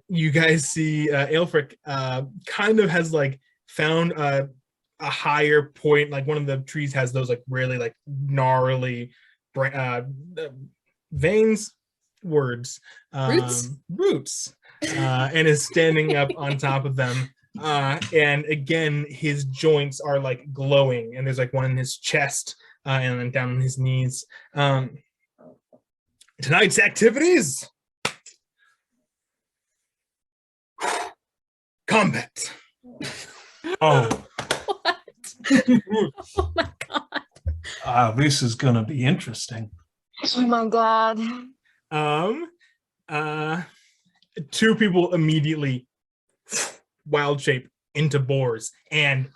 You guys see Aelfric kind of has like found a higher point. Like one of the trees has those like really like gnarly veins, roots, and is standing up on top of them. And again, his joints are like glowing, and there's like one in his chest and then down on his knees. Tonight's activities. Combat. Oh, What? Oh my god. this is gonna be interesting. Oh my god. Two people immediately wild shape into boars and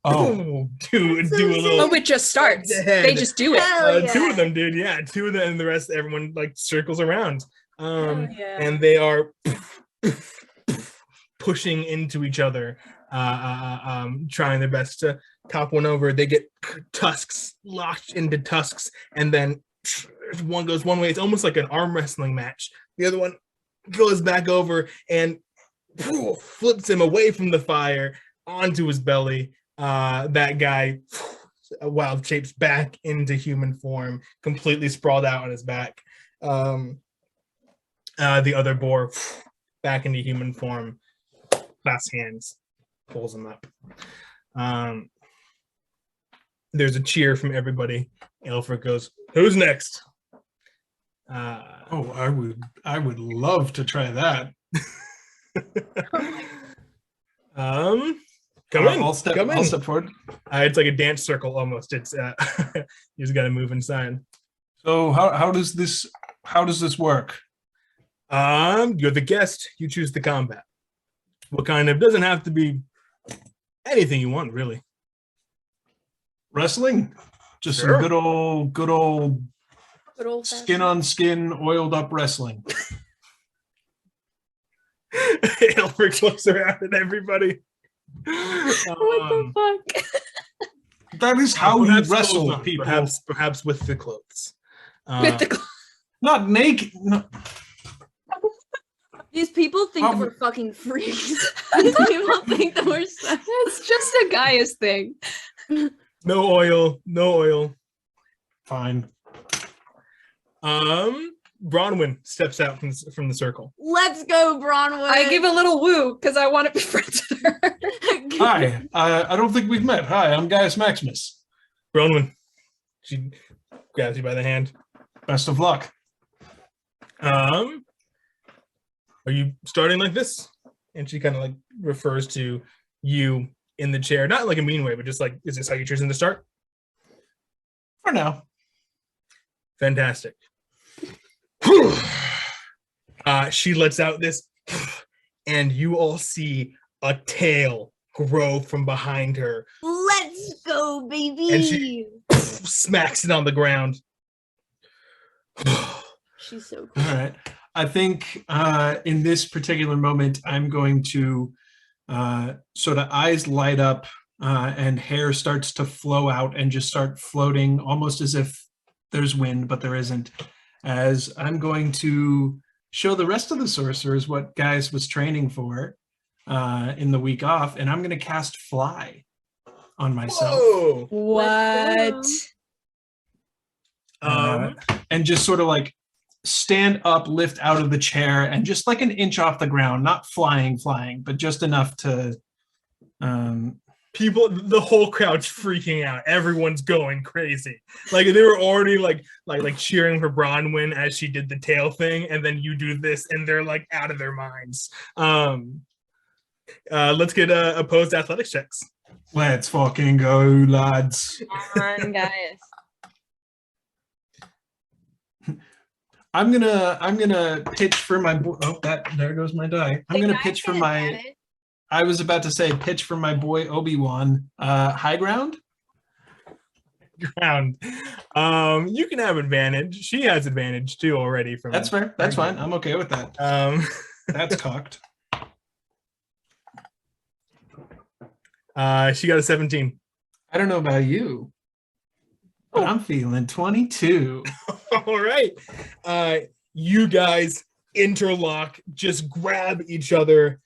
do a little. Oh, it just starts. The head. They just do it. Hell yeah. Two of them did, yeah. Two of them, and the rest, everyone like circles around. Hell yeah. And they are pushing into each other, trying their best to top one over. They get tusks locked into tusks, and then one goes one way. It's almost like an arm wrestling match. The other one goes back over and flips him away from the fire onto his belly. That guy wild shapes back into human form, completely sprawled out on his back. The other boar back into human form, clasps hands, pulls him up. There's a cheer from everybody. Aelfric goes, "Who's next?" Oh, I would love to try that. Come in. I'll step forward. It's like a dance circle almost. It's you just got to move inside. So how does this work? You're the guest. You choose the combat. What kind of? Doesn't have to be anything you want, really. Wrestling? Just Sure. some good old Good old skin on skin, oiled up wrestling. Aelfric looks around at everybody. What the fuck? That is how you Perhaps wrestle clothes on, people. Perhaps with the clothes. With the Not naked. No. These people think that Um, we're fucking freaks. These people think that we're so- It's just a Gaius thing. No oil. No oil. Fine. Bronwyn steps out from the circle. Let's go, Bronwyn. I give a little woo because I want to be friends with her. Hi. I don't think we've met. Hi, I'm Gaius Maximus. Bronwyn. She grabs you by the hand. Best of luck. Are you starting like this? And she kind of like refers to you in the chair, not like a mean way, but just like, is this how you're choosing to start? For now. Fantastic. She lets out this, and you all see a tail grow from behind her. Let's go, baby. And she smacks it on the ground. She's so cool. All right. I think in this particular moment, I'm going to sort of eyes light up and hair starts to flow out and just start floating almost as if there's wind, but there isn't. As I'm going to show the rest of the sorcerers what Gaius was training for in the week off, and I'm going to cast Fly on myself. Whoa. What? And just sort of like stand up, lift out of the chair, and just like an inch off the ground, not flying, but just enough to People, the whole crowd's freaking out. Everyone's going crazy. Like they were already like cheering for Bronwyn as she did the tail thing, and then you do this, and they're like out of their minds. Let's get opposed athletics checks. Let's fucking go, lads. Come on, Gaius. I'm gonna pitch for my boy. Oh, there goes my die. I'm gonna pitch for my. I was about to say pitch for my boy Obi-Wan. High ground. Ground. You can have advantage. She has advantage too already. From That's fair. That's fine. I'm okay with that. That's cocked. She got a 17. I don't know about you, but I'm feeling 22. All right. You guys interlock, just grab each other.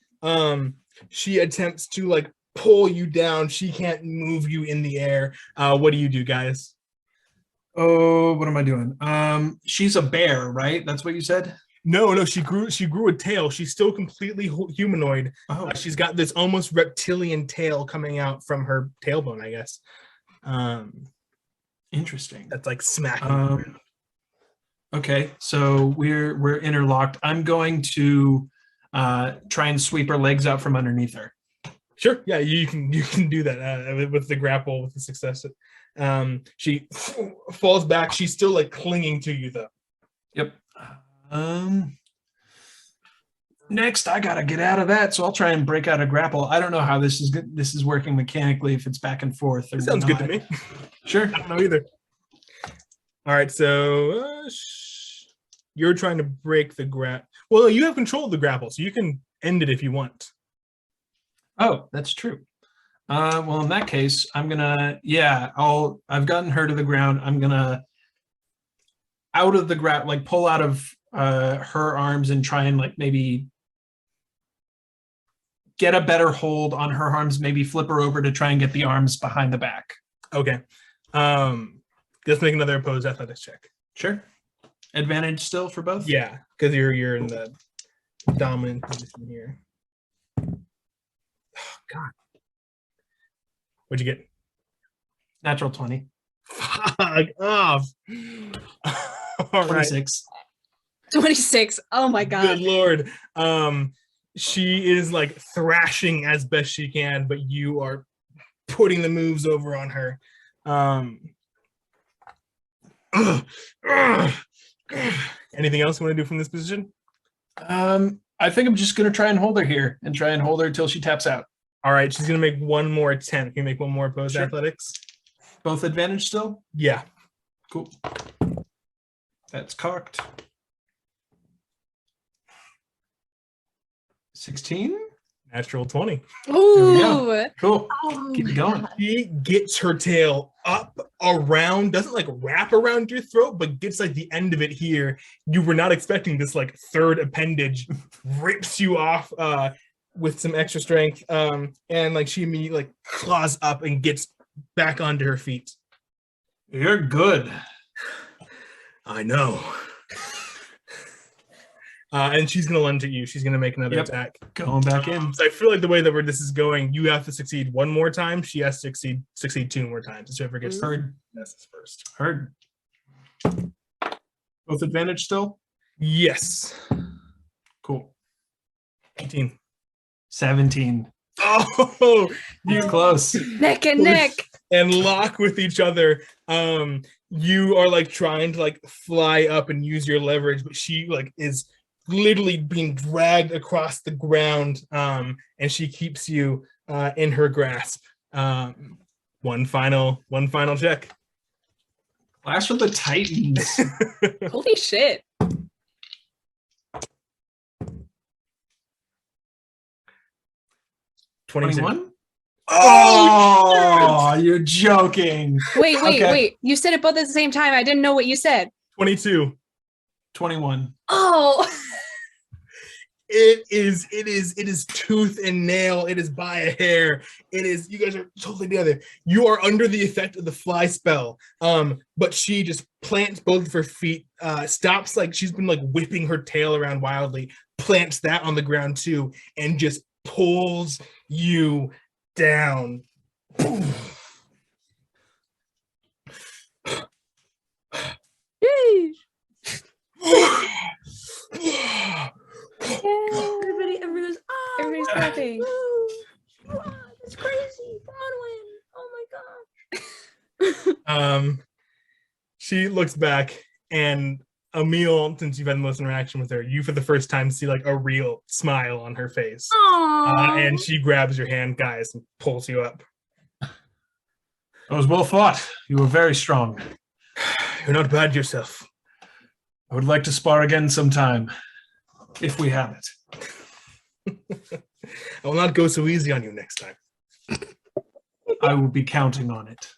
She attempts to like pull you down. She can't move you in the air. What do you do, guys? Oh, what am I doing? She's a bear, right? That's what you said? No, she grew a tail. She's still completely humanoid. Oh. She's got this almost reptilian tail coming out from her tailbone, I guess. Interesting. That's like smacking. Okay, so we're interlocked. I'm going to try and sweep her legs out from underneath her. Sure. Yeah, you can do that with the grapple with the success. She falls back. She's still like clinging to you though. Yep. Next, I gotta get out of that, so I'll try and break out a grapple. I don't know how this is working mechanically, if it's back and forth. Or it sounds not. good to me. Sure. I don't know either. All right, so you're trying to break the grapple. Well, you have control of the grapple, so you can end it if you want. Oh, that's true. Well, in that case, I'm gonna. I've gotten her to the ground. I'm gonna out of the grab, like pull out of her arms and try and like maybe get a better hold on her arms. Maybe flip her over to try and get the arms behind the back. Okay. Let's make another opposed athletics check. Sure. Advantage still for both? Yeah, because you're in the dominant position here. Oh, God. What'd you get? Natural 20. Fuck off. All 26. Right. 26. Oh my God. Good Lord. She is like thrashing as best she can, but you are putting the moves over on her. Anything else you want to do from this position? I think I'm just going to try and hold her here and try and hold her until she taps out. All right, she's going to make one more attempt. Can you make one more opposed Sure. athletics? Both advantage still? Yeah. Cool. That's cocked. 16? Natural 20. Ooh. Cool. Keep it going. She gets her tail up around, doesn't like wrap around your throat, but gets like the end of it here. You were not expecting this like third appendage rips you off with some extra strength. And like she immediately like claws up and gets back onto her feet. You're good. I know. And she's going to lunge at you. She's going to make another attack. Going back in. So I feel like the way that this is going, you have to succeed one more time. She has to succeed two more times. So whoever gets Heard. this first. Heard. Both advantage still? Yes. Cool. 18. 17. Oh, You're close. Neck and neck. and lock with each other. you are like trying to like fly up and use your leverage, but she like is literally being dragged across the ground, and she keeps you in her grasp. One final check. Clash with the Titans. Holy shit. 21? Oh, you're joking. Wait, Okay. You said it both at the same time. I didn't know what you said. 22. 21. Oh. It is tooth and nail. It is by a hair. It is, you guys are totally together. You are under the effect of the fly spell. But she just plants both of her feet, stops, like she's been like whipping her tail around wildly, plants that on the ground too, and just pulls you down. Everybody's Everybody's clapping. It's crazy. Bronwyn. Oh my god. She looks back, and Aemil, since you've had the most interaction with her, you for the first time see like a real smile on her face. And she grabs your hand, guys, and pulls you up. That was well fought. You were very strong. You're not bad yourself. I would like to spar again sometime, if we have it. I will not go so easy on you next time. I will be counting on it.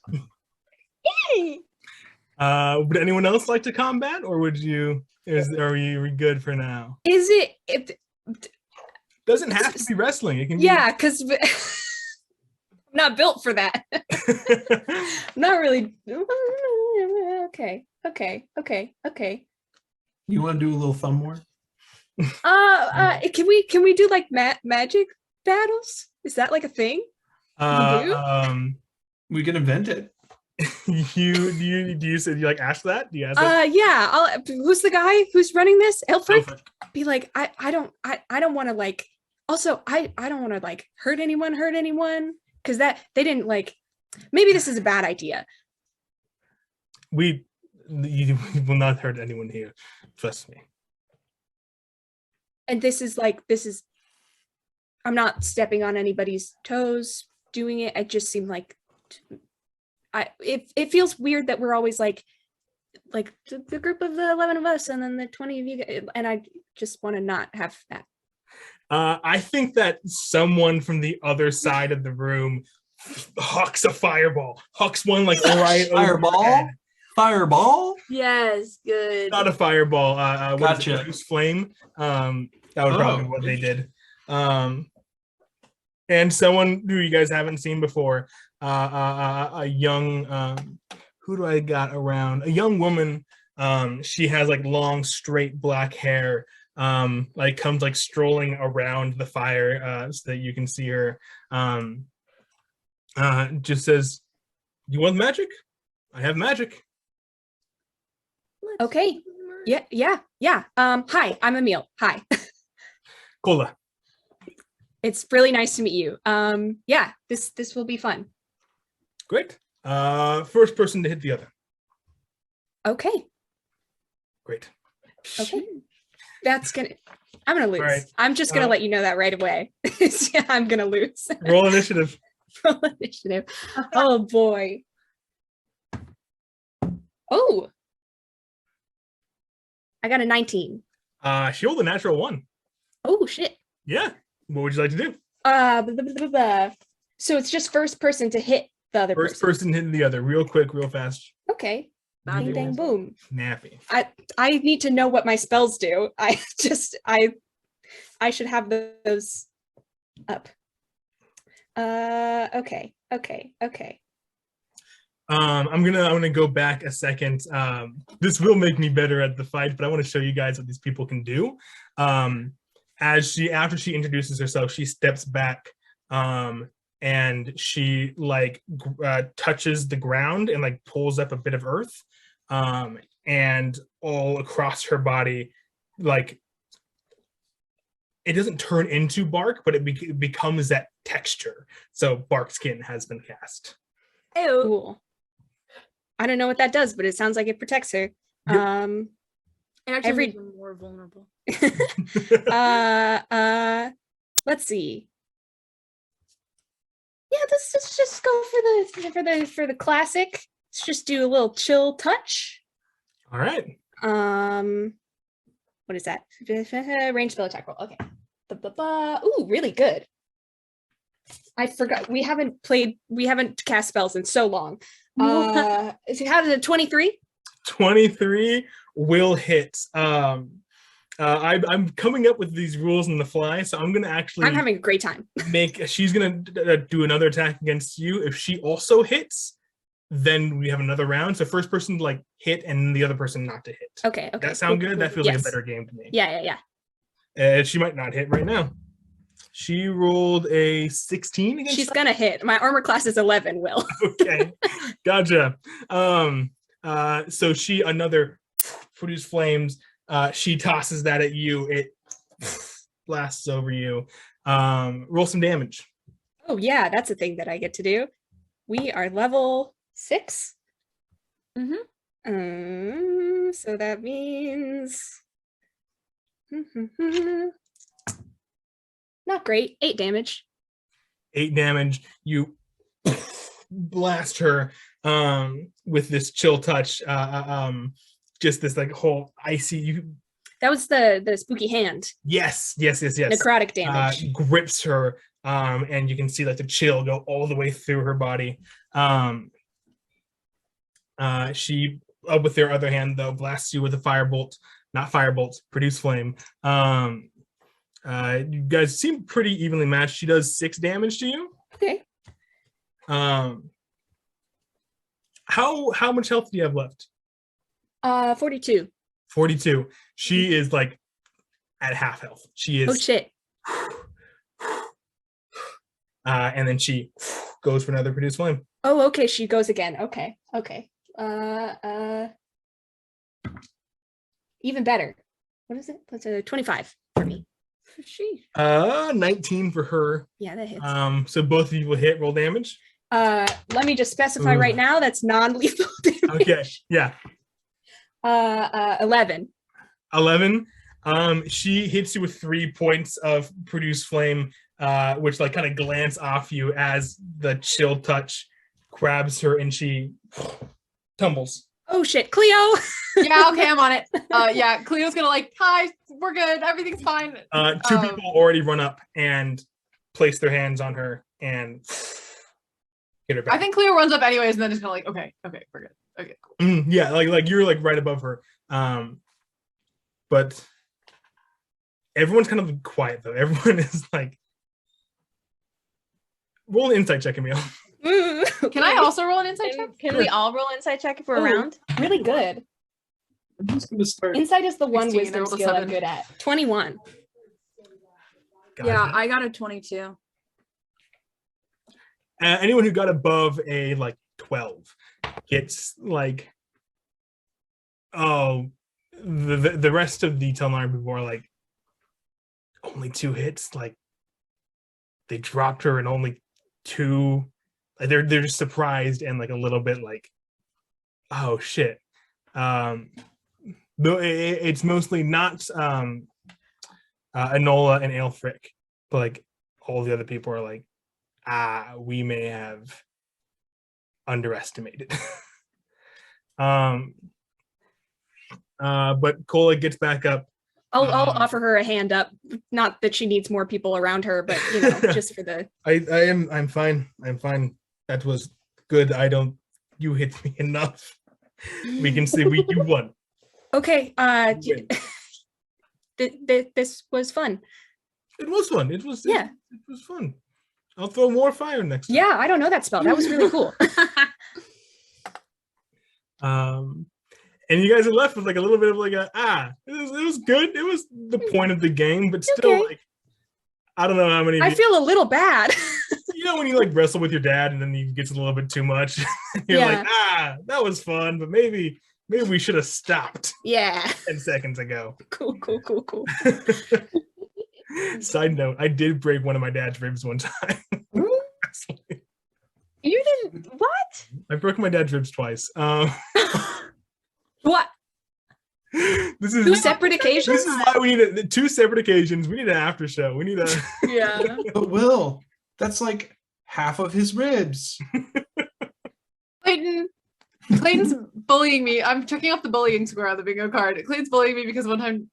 Yay! Would anyone else like to combat, or would you? Are you good for now? Is it? Doesn't have to be wrestling. It can. Yeah, because I'm not built for that. Not really. Okay. You want to do a little thumb war? Can we do like magic battles? Is that like a thing? We can invent it. Do you say you like ask that? Do you ask that? Yeah. Who's the guy who's running this? Elfric? Be like, I don't want to like. Also, I don't want to like hurt anyone because that they didn't like. Maybe this is a bad idea. You will not hurt anyone here. Trust me. And this is I'm not stepping on anybody's toes doing it. It just seemed like it feels weird that we're always like the group of the 11 of us and then the 20 of you, and I just want to not have that. I think that someone from the other side of the room hucks a fireball. Hucks one like right over your head. Fireball? Yes, good. Not a fireball. Gotcha. Use flame. That would probably be what they did. And someone who you guys haven't seen before, a young, who do I got around? A young woman. She has like long, straight black hair. Like comes like strolling around the fire, so that you can see her. Just says, "You want magic? I have magic." Okay. Yeah. Hi, I'm Aemil. Hi. Cola. It's really nice to meet you. Yeah, this will be fun. Great. First person to hit the other. Okay. Great. Okay. I'm gonna lose. All right. I'm just gonna let you know that right away. Yeah, I'm gonna lose. Roll initiative. Roll initiative. Oh boy. Oh. I got a 19. She rolled a natural 1. Oh shit. Yeah. What would you like to do? So it's just first person to hit the other First person hitting the other, real quick, real fast. Okay. Bang bang boom. Snappy. I need to know what my spells do. I should have those up. Okay. I'm gonna go back a second. This will make me better at the fight, but I want to show you guys what these people can do. After she introduces herself, she steps back, and she like touches the ground and like pulls up a bit of earth, and all across her body, like it doesn't turn into bark, but it becomes that texture. So bark skin has been cast. Ew. Cool. I don't know what that does, but it sounds like it protects her. Yep. It actually Every- makes them more vulnerable. Let's see. Yeah, let's just go for the classic. Let's just do a little chill touch. All right. What is that? Range spell attack roll. Okay. Ooh, really good. I forgot we haven't cast spells in so long. How did it 23? 23 will hit. I'm coming up with these rules on the fly, so I'm gonna actually. I'm having a great time. She's gonna do another attack against you. If she also hits, then we have another round. So first person to hit, and the other person not to hit. Okay. That sound cool, good? cool. That feels like a Yes. better game to me. Yeah. She might not hit right now. She rolled a 16 against. She's gonna hit. My armor class is 11. Will. Okay, gotcha. So she another produce flames. She tosses that at you. It blasts over you. Roll some damage. Oh yeah, that's a thing that I get to do. We are level 6. So that means not great. 8 damage. 8 damage. You blast her with this chill touch. Just this whole icy. That was the spooky hand. Yes. Necrotic damage. Grips her, and you can see the chill go all the way through her body. She, with their other hand though, blasts you with a produce flame. You guys seem pretty evenly matched. She does 6 damage to you. Okay. How much health do you have left? 42. 42. She is at half health. She is. Oh shit. And then she goes for another produce flame. Oh, okay. She goes again. Okay. Even better. What is it? That's a 25 for me. Sheesh. 19 for her. Yeah, that hits. So both of you will hit. Roll damage. Let me just specify Ooh. right now that's non-lethal damage. Okay. Yeah. 11. 11. She hits you with 3 points of produce flame, which kind of glance off you as the chill touch grabs her and she tumbles. Oh shit, Clio. Yeah, okay, I'm on it. Yeah, Cleo's gonna hi, we're good, everything's fine. Two people already run up and place their hands on her and get her back. I think Cleo runs up anyways, and then just kind of okay, we're good. Okay, cool. Yeah, you're right above her. But everyone's kind of quiet though. Everyone is roll an insight check, Aemil. Can I also roll an insight check? Can we all roll insight check if we're Ooh. around? Really good. I'm just gonna start. Insight is the one 16, I wisdom rolled a skill I'm 7. good at. 21. Yeah, I got a 22. Anyone who got above a 12 gets the rest of the Telnar people are only 2 hits. They dropped her in only 2. They're just surprised and a little bit oh shit. Though it's mostly not Enola and Aelfric, but all the other people are we may have underestimated. But Cola gets back up. I'll offer her a hand up. Not that she needs more people around her, but just for the. I'm fine. I'm fine. That was good. You hit me enough. We can see you won. Okay. You win. This was fun. It was fun. It was fun. I'll throw more fire next time. Yeah, I don't know that spell. That was really cool. And you guys are left with a little bit of it was good. It was the point of the game, but still Okay. I don't know how many. I feel a little bad. When you wrestle with your dad and then he gets a little bit too much. You're Yeah. that was fun, but maybe we should have stopped Yeah. 10 seconds ago. Cool. Side note, I did break one of my dad's ribs one time. You didn't what? I've broken my dad's ribs twice. What? This is Two separate occasions? This is why we need two separate occasions. We need an after show. We need a Yeah. But Will, that's like half of his ribs. Clayton's bullying me. I'm checking off the bullying square on the bingo card. Clayton's bullying me because one time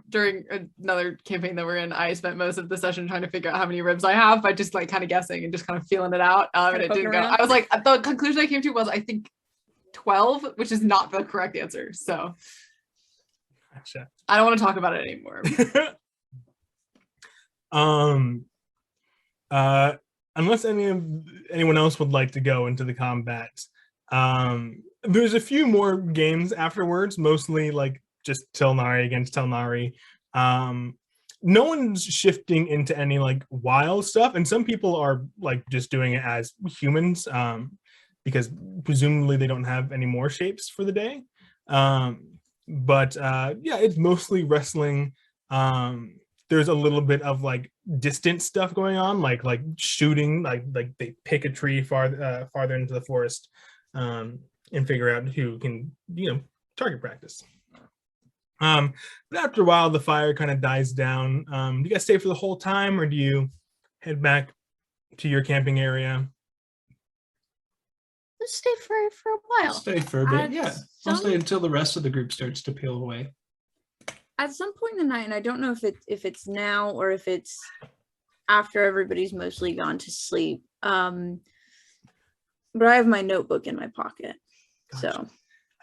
during another campaign that we're in, I spent most of the session trying to figure out how many ribs I have by just like kind of guessing and just kind of feeling it out. And it didn't go. I was like, the conclusion I came to was I think 12, which is not the correct answer. So gotcha. I don't want to talk about it anymore. Unless anyone else would like to go into the combat. There's a few more games afterwards, mostly like just Telnari against Telnari. No one's shifting into any like wild stuff, and some people are like just doing it as humans, because presumably they don't have any more shapes for the day. But yeah, it's mostly wrestling. There's a little bit of like distant stuff going on, like shooting, like they pick a tree farther into the forest. And figure out who can, target practice. But after a while, the fire kind of dies down. Do you guys stay for the whole time, or do you head back to your camping area? Let's stay for a while. Stay for a bit, yeah. I'll stay until the rest of the group starts to peel away. At some point in the night, and I don't know if it's now or if it's after everybody's mostly gone to sleep. But I have my notebook in my pocket. Gotcha. So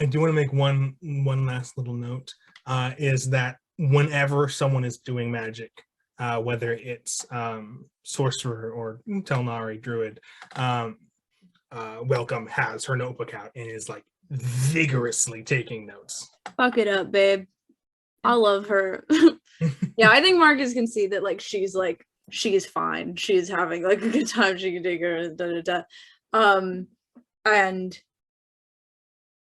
I do want to make one last little note, is that whenever someone is doing magic, whether it's sorcerer or Telnari druid, Welcome has her notebook out and is like vigorously taking notes. Fuck it up, babe. I love her. Yeah, I think Marcus can see that like she is fine. She's having like a good time. She can take her. And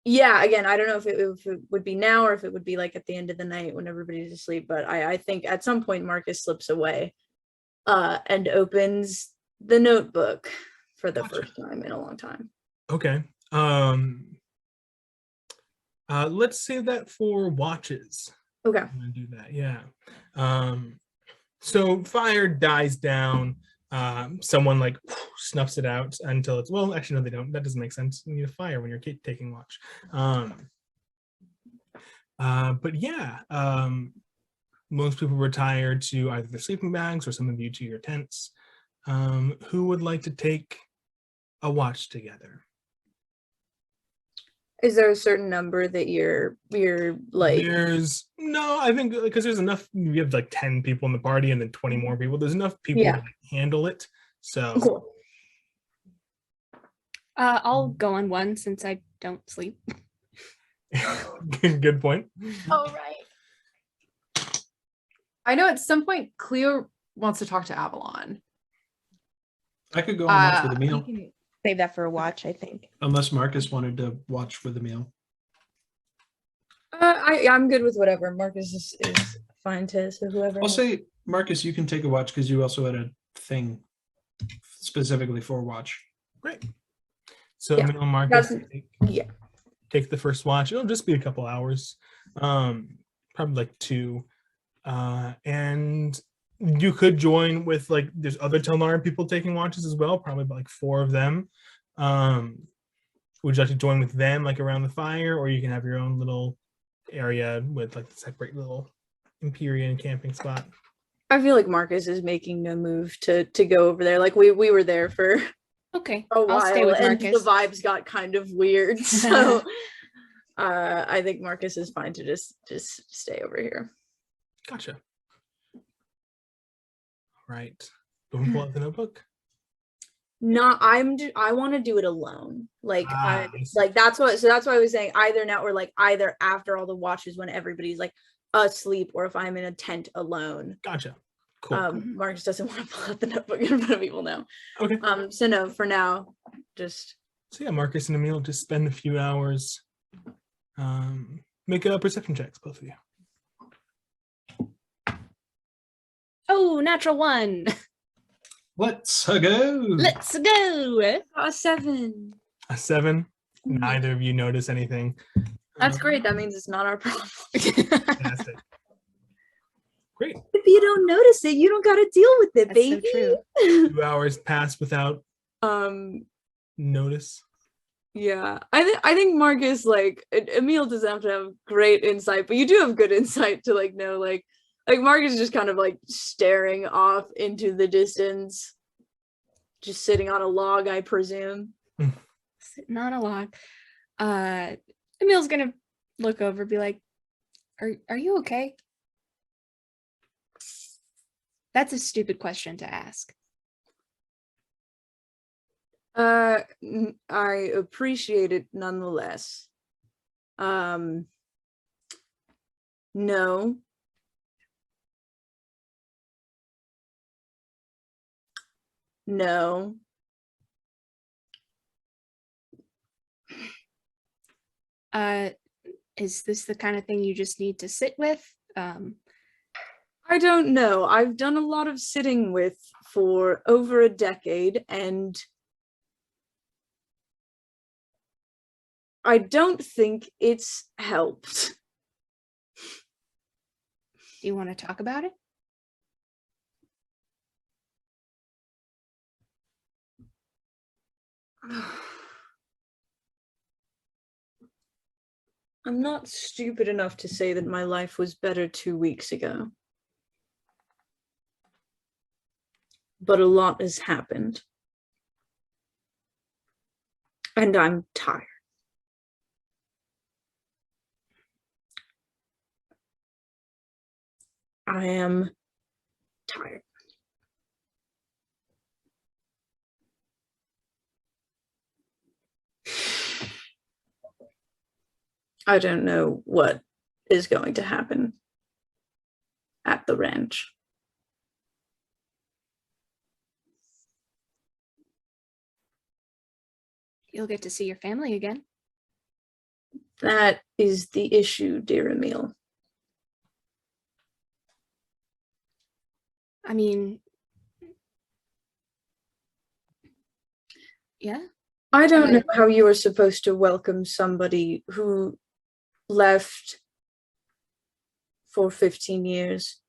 yeah, again, I don't know if it would be now or if it would be like at the end of the night when everybody's asleep, but I think at some point Marcus slips away and opens the notebook for the first time in a long time. Okay. Let's save that for watches. Okay. I'm gonna do that, yeah. So fire dies down. Someone like snuffs it out until it's, well, actually no, they don't. That doesn't make sense. You need a fire when you're taking watch. But yeah, most people retire to either their sleeping bags or some of you to your tents. Who would like to take a watch together? Is there a certain number that you're like? I think because there's enough. We have like 10 people in the party and then 20 more people. There's enough people to like, handle it. So cool. I'll go on one since I don't sleep. Good point. All right. I know at some point Clio wants to talk to Avalon. I could go on watch for the meal. Save that for a watch, I think. Unless Marcus wanted to watch for the meal. I'm good with whatever. Marcus is fine to, so whoever. I'll say, Marcus, you can take a watch because you also had a thing specifically for a watch. Great. So Yeah. Aemil and Marcus take the first watch. It'll just be a couple hours. Probably like 2. And you could join with like there's other Telnar people taking watches as well, probably about like 4 of them. Would you like to join with them like around the fire, or you can have your own little area with like the separate little Empyrean camping spot? I feel like Marcus is making a move to go over there. Like we were there for a while, I'll stay with Marcus. And the vibes got kind of weird. So I think Marcus is fine to just stay over here. Gotcha. Right. Don't pull out the notebook. No, I want to do it alone. Like I that's why I was saying either now or like either after all the watches when everybody's like asleep, or if I'm in a tent alone. Gotcha. Cool. Marcus doesn't want to pull out the notebook in front of people now. Okay. So no, for now, just. So yeah, Marcus and Aemil just spend a few hours. Make a perception checks, both of you. Oh, natural 1. Let's go. Let's go. A 7. A 7. Neither of you notice anything. That's great. That means it's not our problem. Fantastic. Great. If you don't notice it, you don't got to deal with it, That's so baby. true. 2 hours pass without notice. Yeah, I think Marcus, like, Aemil doesn't have to have great insight, but you do have good insight to like know like Marcus is just kind of like staring off into the distance, just sitting on a log, I presume. Sitting on a log. Emil's gonna look over, be like, "Are you okay?" That's a stupid question to ask. I appreciate it nonetheless. No. No. Is this the kind of thing you just need to sit with? I don't know. I've done a lot of sitting with for over a decade, and I don't think it's helped. Do you want to talk about it? I'm not stupid enough to say that my life was better 2 weeks ago. But a lot has happened. And I'm tired. I am tired. I don't know what is going to happen at the ranch. You'll get to see your family again. That is the issue, dear Aemil. I mean, yeah. I don't know how you are supposed to welcome somebody who left for 15 years.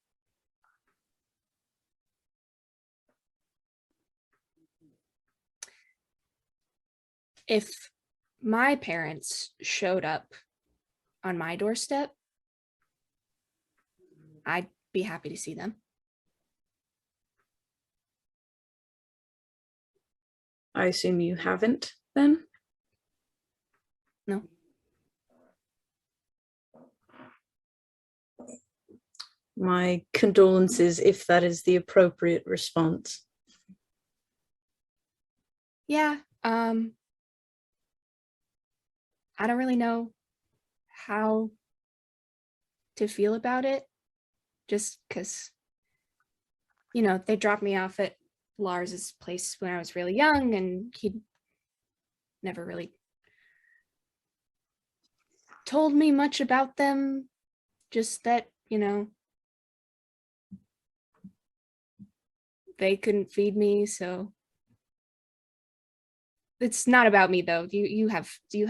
If my parents showed up on my doorstep, I'd be happy to see them. I assume you haven't, then? No. My condolences, if that is the appropriate response. Yeah, I don't really know how to feel about it, just because, you know, they dropped me off at Lars's place when I was really young, and he never really told me much about them, just that, you know, they couldn't feed me, so it's not about me though. You have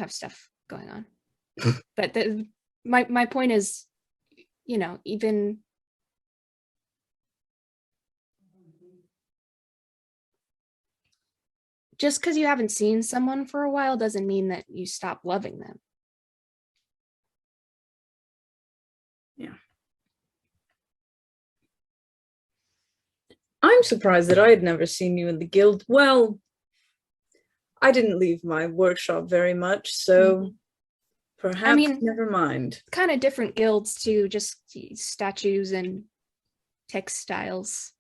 stuff going on. But my point is, you know, even just because you haven't seen someone for a while doesn't mean that you stop loving them. Yeah. I'm surprised that I had never seen you in the guild. Well, I didn't leave my workshop very much, so perhaps never mind. Kind of different guilds too, just statues and textiles.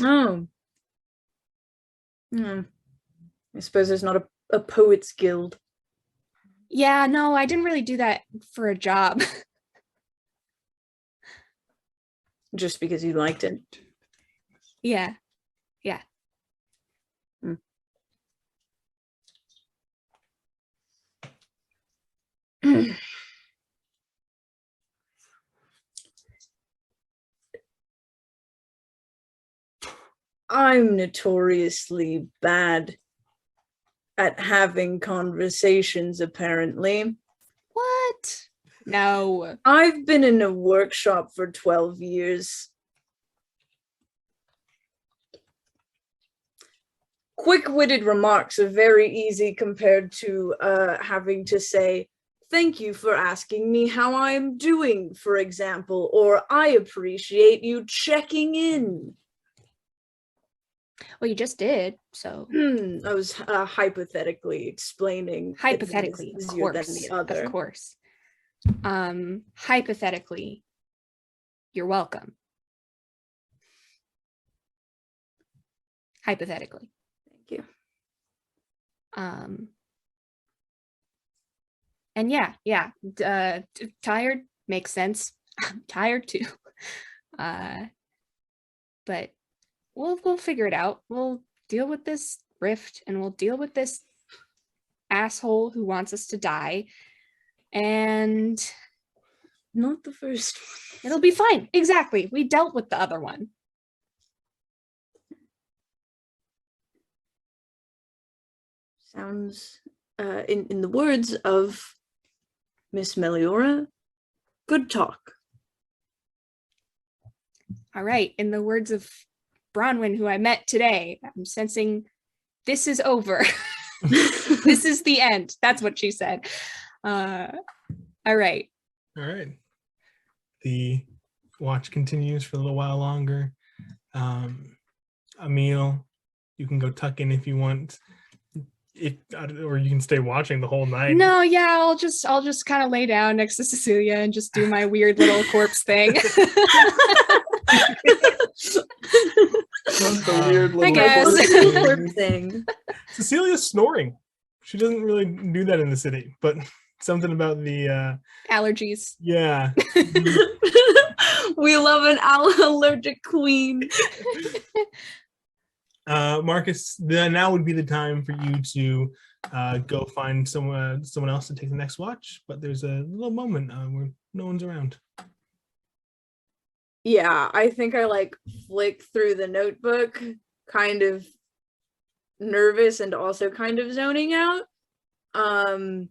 Oh. I suppose there's not a poets guild. Yeah, no, I didn't really do that for a job. Just because you liked it? Yeah. I'm notoriously bad at having conversations, apparently. What? No. I've been in a workshop for 12 years. Quick-witted remarks are very easy compared to having to say, "Thank you for asking me how I'm doing," for example, or "I appreciate you checking in." Well, you just did, so. I was hypothetically explaining. Hypothetically, it is of easier course. than the other. Of course. Hypothetically, you're welcome. Hypothetically. Thank you. And tired makes sense. I'm tired too. But we'll figure it out. We'll deal with this rift, and we'll deal with this asshole who wants us to die. And Not the first one. it'll be fine. Exactly. We dealt with the other one. Sounds, in the words of Miss Meliora, good talk. All right. In the words of Bronwyn, who I met today, I'm sensing this is over. This is the end. That's what she said. All right. All right. The watch continues for a little while longer. Aemil, you can go tuck in if you want. Or you can stay watching the whole night. No, yeah, I'll just kind of lay down next to Cecilia and just do my weird little corpse thing. The weird I guess. Thing. Cecilia's snoring. She doesn't really do that in the city, but something about the Allergies. yeah. We love an allergic queen. Marcus, now would be the time for you to go find someone else to take the next watch, but there's a little moment where no one's around. Yeah, I think I like flick through the notebook, kind of nervous and also kind of zoning out. And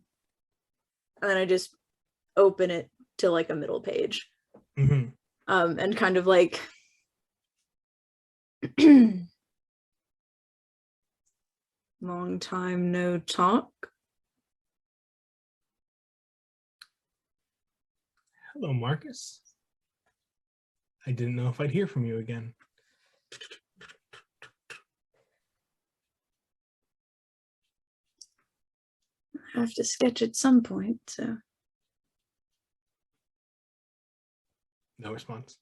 then I just open it to like a middle page. Mm-hmm. And kind of like long time no talk. Hello, Marcus. I didn't know if I'd hear from you again. I have to sketch at some point, so. No response.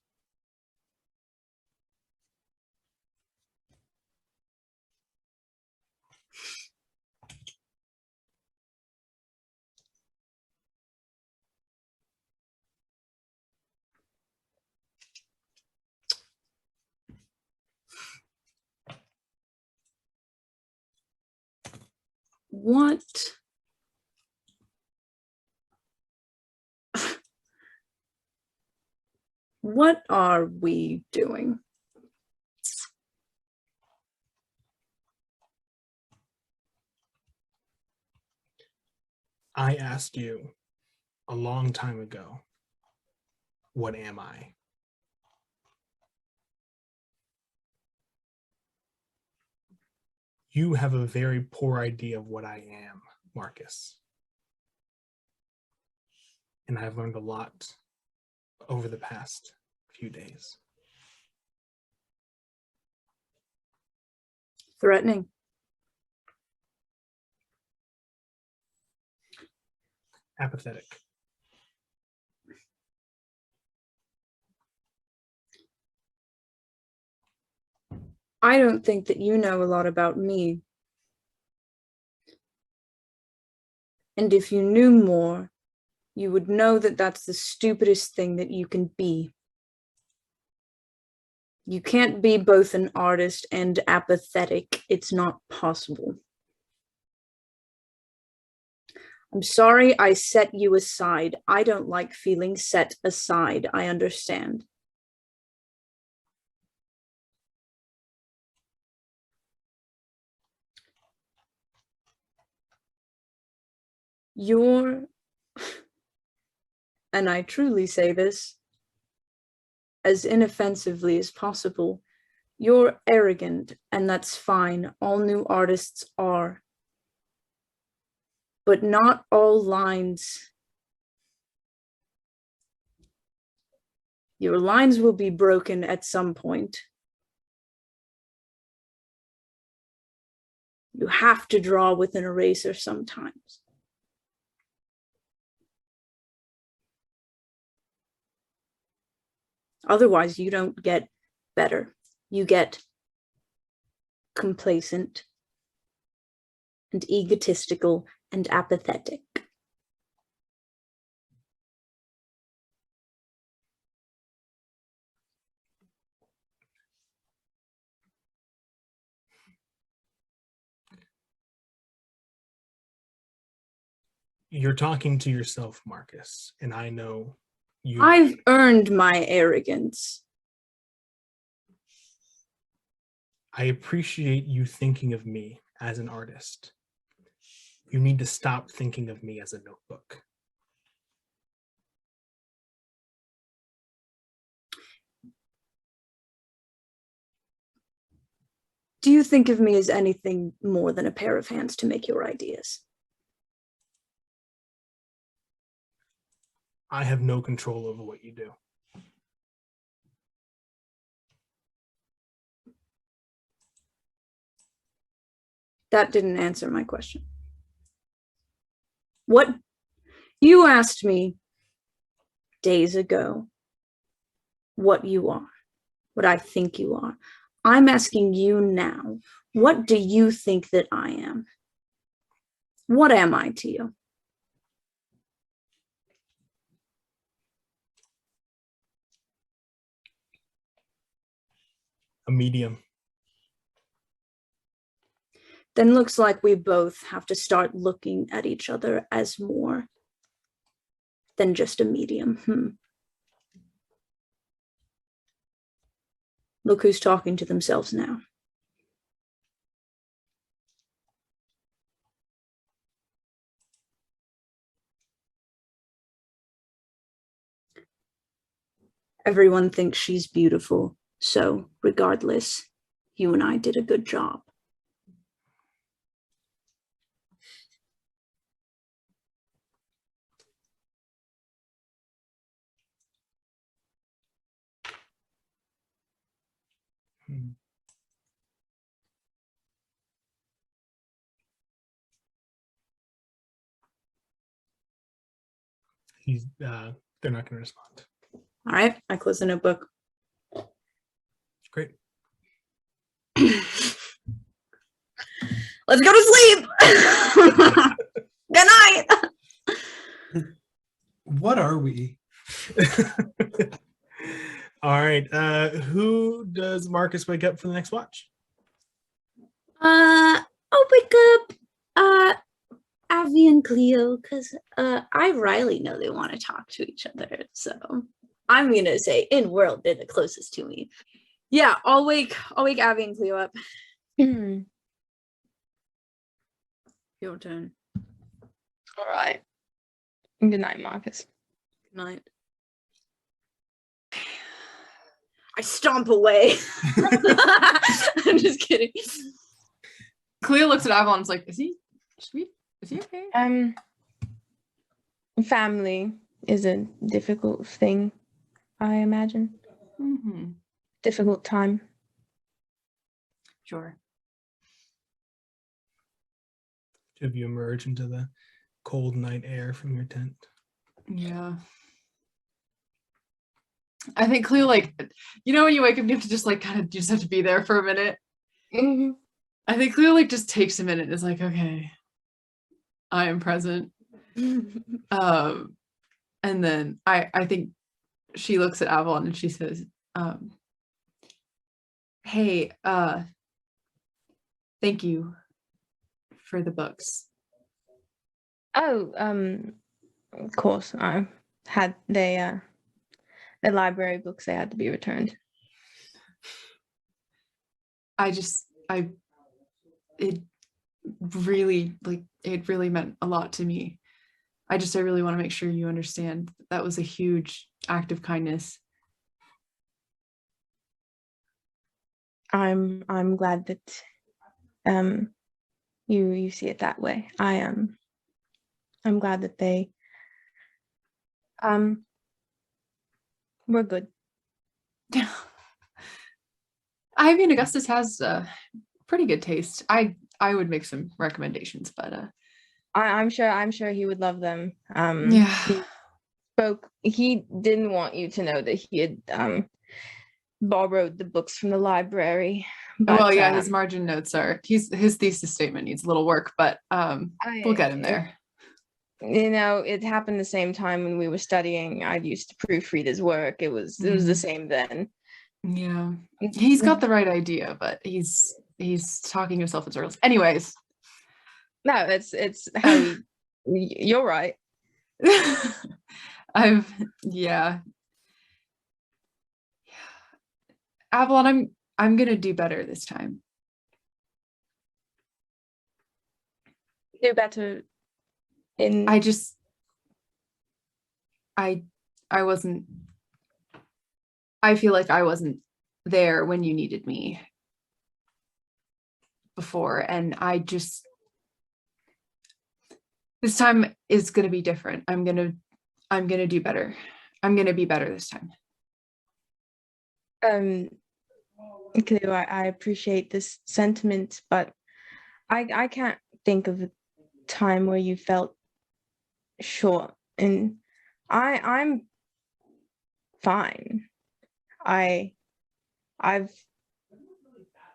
What are we doing? I asked you a long time ago, what am I? You have a very poor idea of what I am, Marcus. And I've learned a lot over the past few days. Threatening. Apathetic. I don't think that you know a lot about me. And if you knew more, you would know that that's the stupidest thing that you can be. You can't be both an artist and apathetic. It's not possible. I'm sorry I set you aside. I don't like feeling set aside. I understand. You're, and I truly say this as inoffensively as possible, you're arrogant, and that's fine. All new artists are. But not all lines. Your lines will be broken at some point. You have to draw with an eraser sometimes. Otherwise, you don't get better. You get complacent and egotistical and apathetic. You're talking to yourself, Marcus, and I know you. I've earned my arrogance. I appreciate you thinking of me as an artist. You need to stop thinking of me as a notebook. Do you think of me as anything more than a pair of hands to make your ideas? I have no control over what you do. That didn't answer my question. What you asked me days ago, what you are, what I think you are. I'm asking you now, what do you think that I am? What am I to you? A medium. Then looks like we both have to start looking at each other as more than just a medium. Look who's talking to themselves now. Everyone thinks she's beautiful, so regardless, you and I did a good job. They're not going to respond. All right, I close the notebook. Great. Let's go to sleep. Good night. What are we? All right. Who does Marcus wake up for the next watch? I'll wake up Avi and Clio, because I Riley know they want to talk to each other. So I'm gonna say in world they're the closest to me. Yeah, I'll wake Avi and Clio up. Your turn. All right. Good night, Marcus. Good night. I stomp away. I'm just kidding. Clio looks at Avalon and is like, is he sweet? Is he okay? Family is a difficult thing, I imagine. Mm-hmm. Difficult time. Sure. Have you emerge into the cold night air from your tent? Yeah. I think Clio, like, you know, when you wake up, you have to just like kind of, you just have to be there for a minute. Mm-hmm. I think Clio like just takes a minute and is like, okay, I am present. And then I think she looks at Avalon and she says, hey, thank you for the books. Oh, of course. I had the library books, they had to be returned. It really, like, it really meant a lot to me. I really want to make sure you understand that was a huge act of kindness. I'm glad that you see it that way. I'm glad that they we're good. I mean, Augustus has pretty good taste. I would make some recommendations, but I'm sure he would love them. yeah. He didn't want you to know that he had borrowed the books from the library. But, Well, yeah, his margin notes are his thesis statement needs a little work, but we'll get him there. You know, it happened the same time when we were studying. I used to proofread his work. It was the same then. Yeah, he's got the right idea, but he's talking himself in circles. Anyways, no, it's how you're right. Avalon, I'm gonna do better this time. Do better in I feel like I wasn't there when you needed me before, and this time is gonna be different. I'm gonna do better. I'm gonna be better this time. Clio, I appreciate this sentiment, but I can't think of a time where you felt short, and I'm fine. I've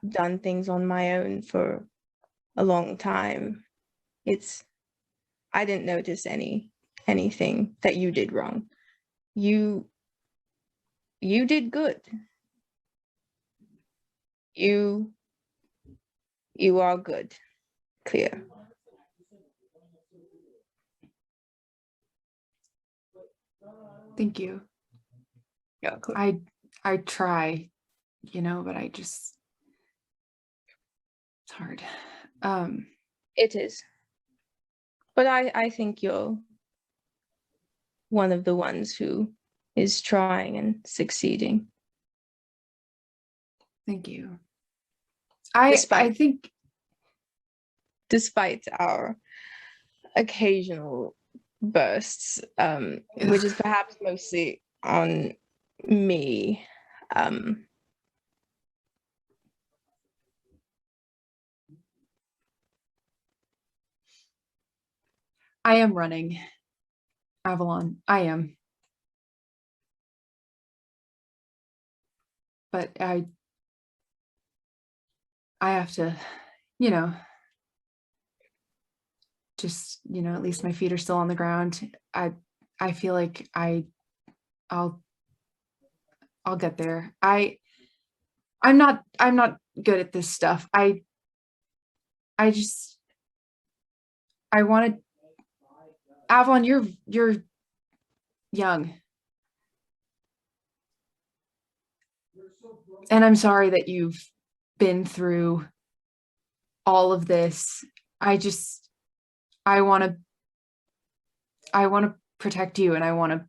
done things on my own for a long time. I didn't notice anything that you did wrong. You did good. You are good, Clio. Thank you. Yeah, cool. I try, but it's hard. It is. But I think you're one of the ones who is trying and succeeding. Thank you. I think despite our occasional bursts, which is perhaps mostly on me. I am running, Avalon. I am. But I have to, just, at least my feet are still on the ground. I feel like I'll get there. I'm not good at this stuff. I wanted Avalon, you're young. And I'm sorry that you've been through all of this. I want to protect you, and I want to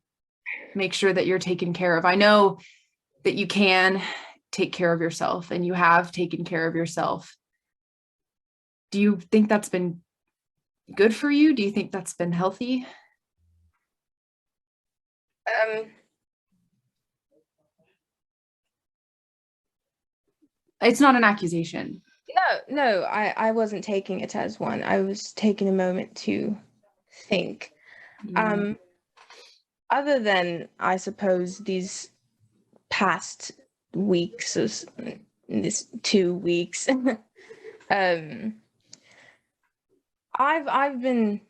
make sure that you're taken care of. I know that you can take care of yourself, and you have taken care of yourself. Do you think that's been good for you? Do you think that's been healthy? It's not an accusation. No, I wasn't taking it as one. I was taking a moment to think. Other than, I suppose, these past weeks, or this 2 weeks, I've been,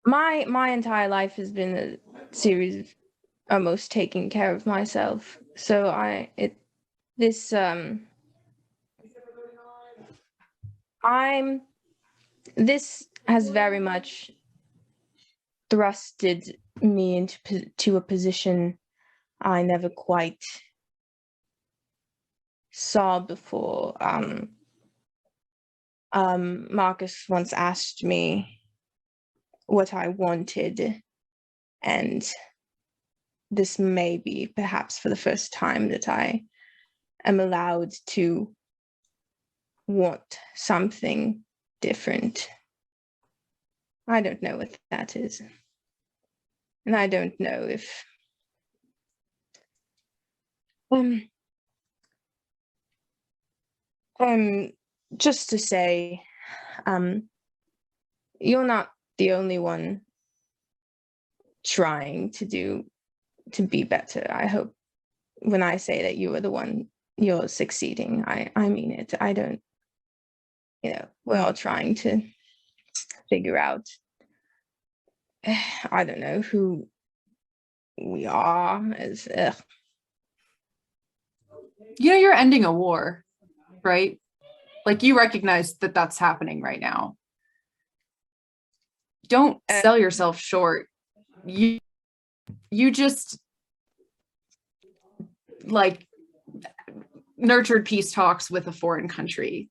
my entire life has been a series of almost taking care of myself. So this has very much thrusted me into a position I never quite saw before. Marcus once asked me what I wanted, and this may be perhaps for the first time that I am allowed to want something different. I don't know what that is. And I don't know if just to say, you're not the only one trying to be better. I hope when I say that you are the one, you're succeeding. I mean it. I don't, we're all trying to figure out, I don't know, who we are as, You're ending a war, right? Like, you recognize that that's happening right now. Don't sell yourself short. You just like nurtured peace talks with a foreign country.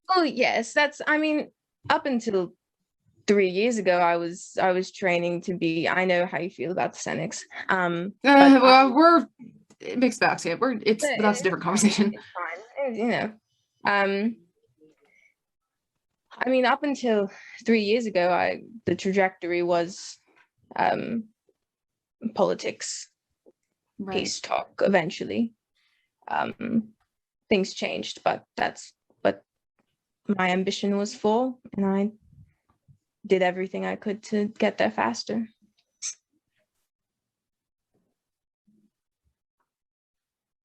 Oh yes, up until 3 years ago, I was training to be. I know how you feel about the Senex. Well, we're mixed bags here. That's a different conversation. It's fine. Up until 3 years ago, the trajectory was politics, Right. peace talk. Eventually, things changed, but that's what my ambition was for, and I did everything I could to get there faster.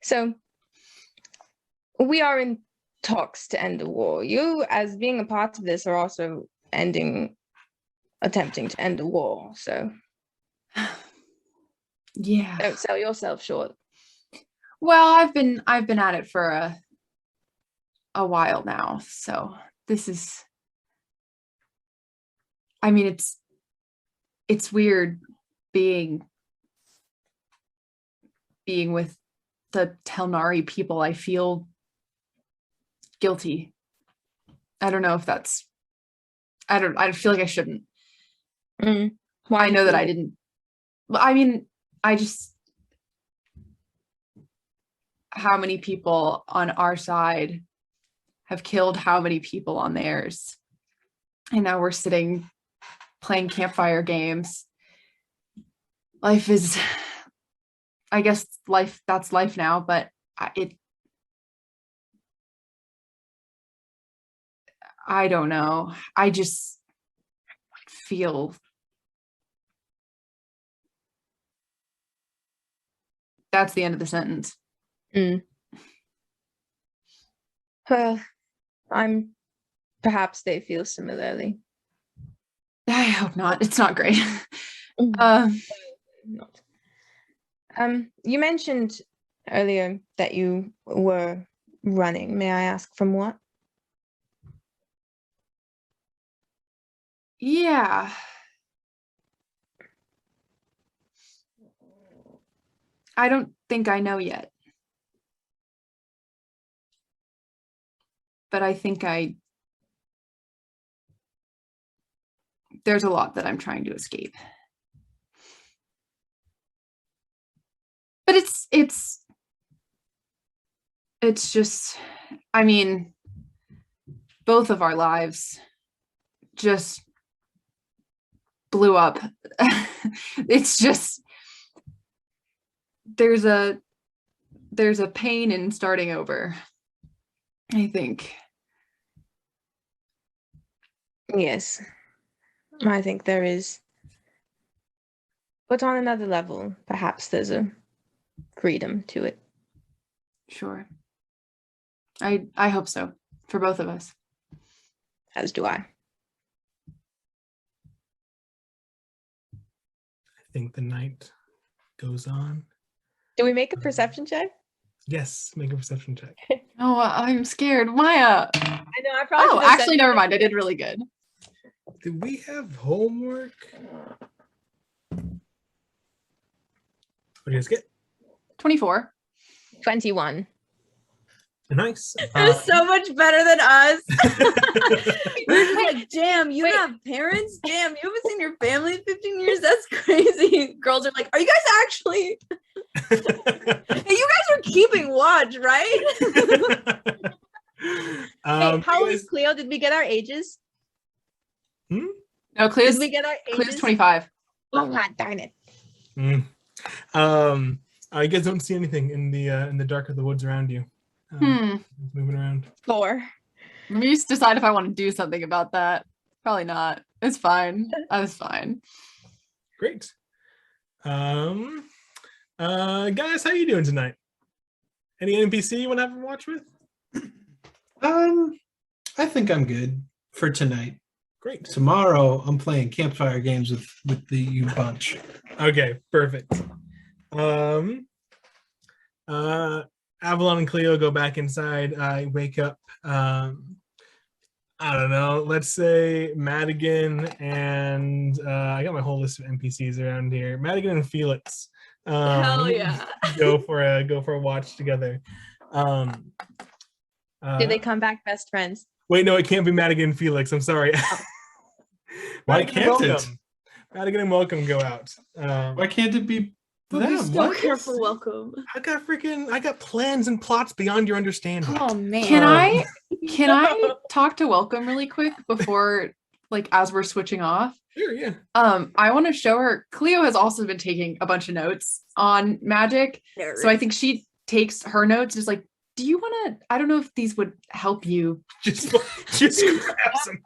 So we are in talks to end the war. You, as being a part of this, are also attempting to end the war. So Yeah. don't sell yourself short. Well, I've been at it for a while now. So this is, it's weird being with the Telnari people. I feel guilty. I don't know if that's, I feel like I shouldn't. Why I know that I didn't. How many people on our side have killed how many people on theirs? And now we're sitting playing campfire games. Life is, I guess that's life now, but I don't know. I just feel that's the end of the sentence. Well, perhaps they feel similarly. I hope not. It's not great. You mentioned earlier that you were running. May I ask from what? Yeah. I don't think I know yet. But I think there's a lot that I'm trying to escape. But it's just, both of our lives just blew up. It's just, there's a pain in starting over, I think. Yes, I think there is. But on another level, perhaps there's a freedom to it. Sure. I hope so, for both of us. As do I. I think the night goes on. Do we make a perception check? Yes, make a perception check. Oh, I'm scared. Maya. I know, I probably Oh, actually, never mind. I did really good. Did we have homework? What do you guys get? 24. 21. Nice. They're so much better than us. We're like, damn, you have parents? Damn, you haven't seen your family in 15 years? That's crazy. Girls are like, are you guys actually? Hey, you guys are keeping watch, right? Hey, how old is Clio? Did we get our ages? No, Cleo's, Did we get our Cleo's ages? 25. Oh god darn it. You guys don't see anything in the dark of the woods around you. Moving around. 4. Let me just decide if I want to do something about that. Probably not. It's fine. That's fine. Great. Guys, how you doing tonight? Any NPC you want to have a watch with? I think I'm good for tonight. Great. Tomorrow I'm playing campfire games with the you bunch. Okay, perfect. Avalon and Clio go back inside. I wake up. I don't know. Let's say Madigan and I got my whole list of NPCs around here. Madigan and Felix. Hell yeah. Go for a watch together. Did they come back best friends? Wait, no, it can't be Madigan and Felix. I'm sorry. Why can't it? Welcome. Madigan and Welcome go out. Why can't it be But we them? still What? care for welcome. I got plans and plots beyond your understanding. Oh man. Can I talk to Welcome really quick before, like, as we're switching off? Sure, yeah. I want to show her. Cleo has also been taking a bunch of notes on magic, so I think she takes her notes. Just like, do you want to? I don't know if these would help you. Just grab some.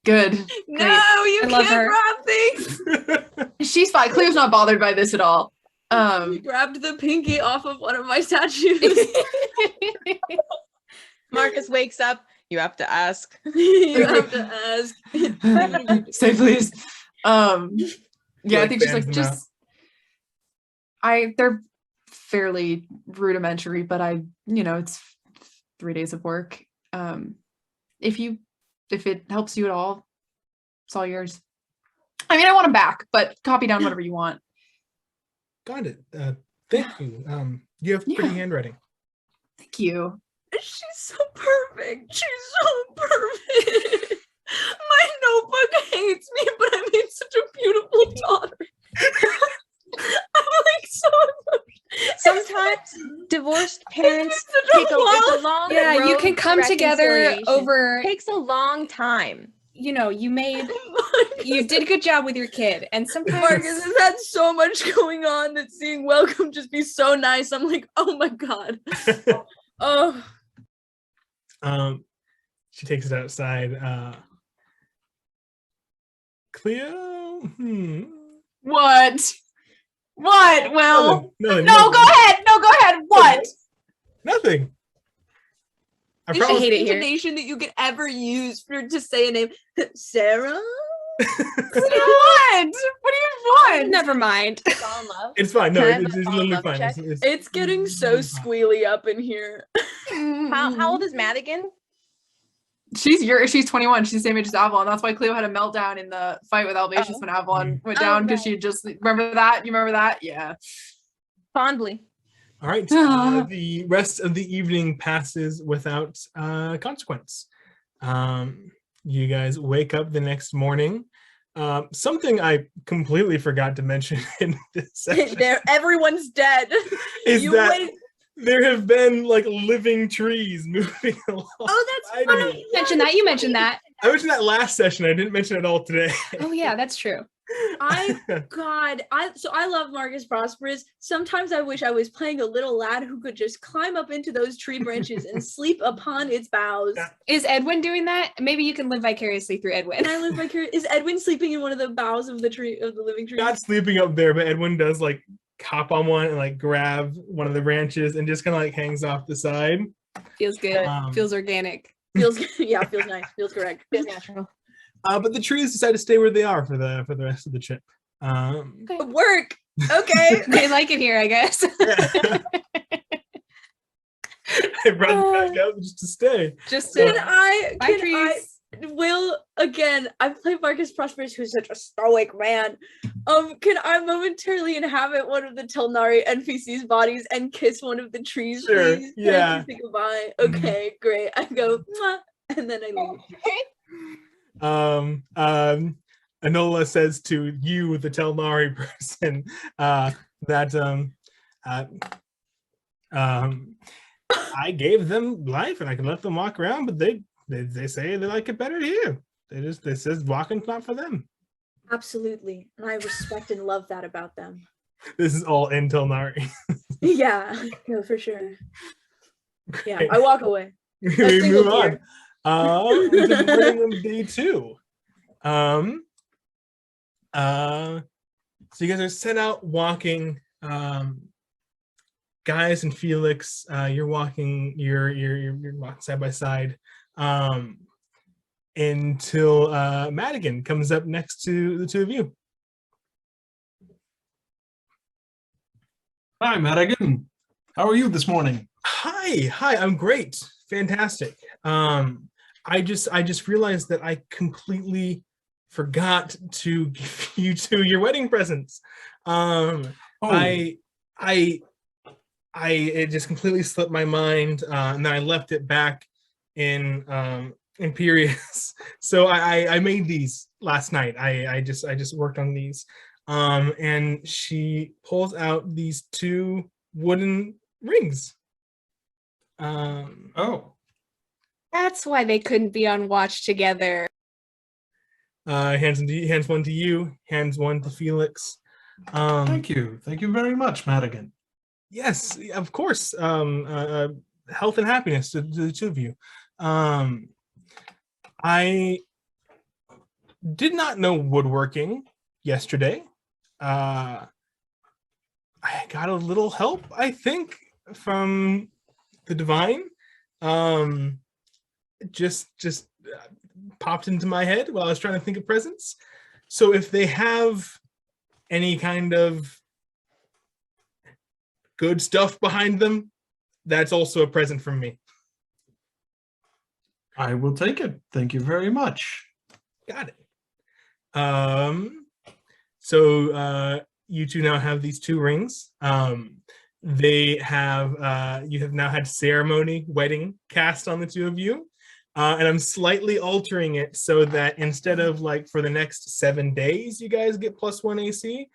Good. No, you I love can't her. grab things. She's fine. Cleo's not bothered by this at all. You grabbed the pinky off of one of my statues. Marcus wakes up. You have to ask. You have to ask. Say please. Yeah, I think she's like, fans them just they're fairly rudimentary, but it's 3 days of work. If it helps you at all, it's all yours. I mean, I want them back, but copy down whatever you want. Got it. Thank you. You have pretty handwriting. Thank you. She's so perfect. She's so perfect. My notebook hates me, but I made such a beautiful daughter. I'm like so emotional. Sometimes divorced parents take it's a long Yeah, you road can to come together reconciliation. over. It takes a long time. You know, you did a good job with your kid, and sometimes Marcus has had so much going on that seeing Welcome just be so nice. I'm like, oh my god. Oh. She takes it outside. Cleo? What? Well, Nothing. no, go ahead. No, go ahead. What? Nothing. I It's promise. the intonation that you could ever use to say a name. Sarah? What do you want? What do you want? never mind. Fall in love. It's fine. No, Can I have it's a literally follow-up fine. check? It's getting so squealy up in here. How old is Madigan? She's 21. She's the same age as Avalon. That's why Cleo had a meltdown in the fight with Albacius when Avalon went down because she had just remember that. You remember that? Yeah. Fondly. All right. The rest of the evening passes without consequence. You guys wake up the next morning. Something I completely forgot to mention in this session Everyone's dead. is You that wait. there have been like living trees moving along. Oh, that's beside me. funny. You mentioned that. I mentioned that last session. I didn't mention it all today. Oh yeah, that's true. I love Marcus Prosperus. Sometimes I wish I was playing a little lad who could just climb up into those tree branches and sleep upon its boughs. Is Edwin doing that? Maybe you can live vicariously through Edwin. Can I live vicariously? Is Edwin sleeping in one of the boughs of the tree of the living tree? Not sleeping up there, but Edwin does like hop on one and like grab one of the branches and just kind of like hangs off the side. Feels good. Feels organic. Feels feels nice. Feels correct. Feels natural. But the trees decide to stay where they are for the rest of the trip. Work. Okay. They like it here, I guess. They run back out just to stay. Just Can to I bye trees. Will, again, I play Marcus Prosperus, who's such a stoic man. Can I momentarily inhabit one of the Telnari NPC's bodies and kiss one of the trees, Sure, please? yeah. Can I say goodbye? Okay, great. I go, mwah, and then I leave. Enola says to you, the Telnari person, that I gave them life and I can let them walk around, but they say they like it better here. They says walking's not for them. Absolutely. And I respect and love that about them. This is all in Telnari. Yeah, no, for sure. Yeah, I walk away. We move on. The morning of day 2. So you guys are set out walking. Gaius and Felix, you're walking side by side until Madigan comes up next to the two of you. Hi, Madigan. How are you this morning? Hi, I'm great, fantastic. I just realized that I completely forgot to give you two your wedding presents. It just completely slipped my mind, and then I left it back in Imperius. So I made these last night. I just worked on these, and she pulls out these 2 wooden rings. That's why they couldn't be on watch together. Hands one to you, hands one to Felix. Thank you very much, Madigan. Yes, of course. Health and happiness to the two of you. I did not know woodworking yesterday. I got a little help, I think, from the divine. Just popped into my head while I was trying to think of presents. So if they have any kind of good stuff behind them, that's also a present from me. I will take it. Thank you very much. Got it. So you two now have these 2 rings. They have you have now had ceremony wedding cast on the 2 of you. And I'm slightly altering it so that instead of like for the next 7 days, you guys get +1 AC.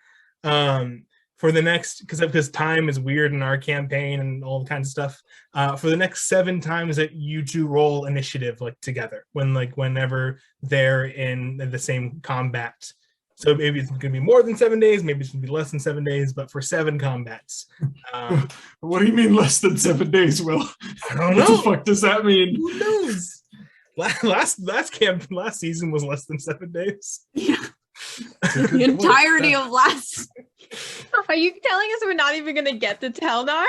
For the next, because time is weird in our campaign and all kinds of stuff. For the next 7 times that you two roll initiative like together, whenever they're in the same combat. So maybe it's going to be more than 7 days, maybe it's going to be less than 7 days, but for 7 combats. What do you mean less than 7 days, Will? I don't know. What the fuck does that mean? Who knows? Last season was less than 7 days. Yeah. The entirety of last. Are you telling us we're not even gonna get to Telnar?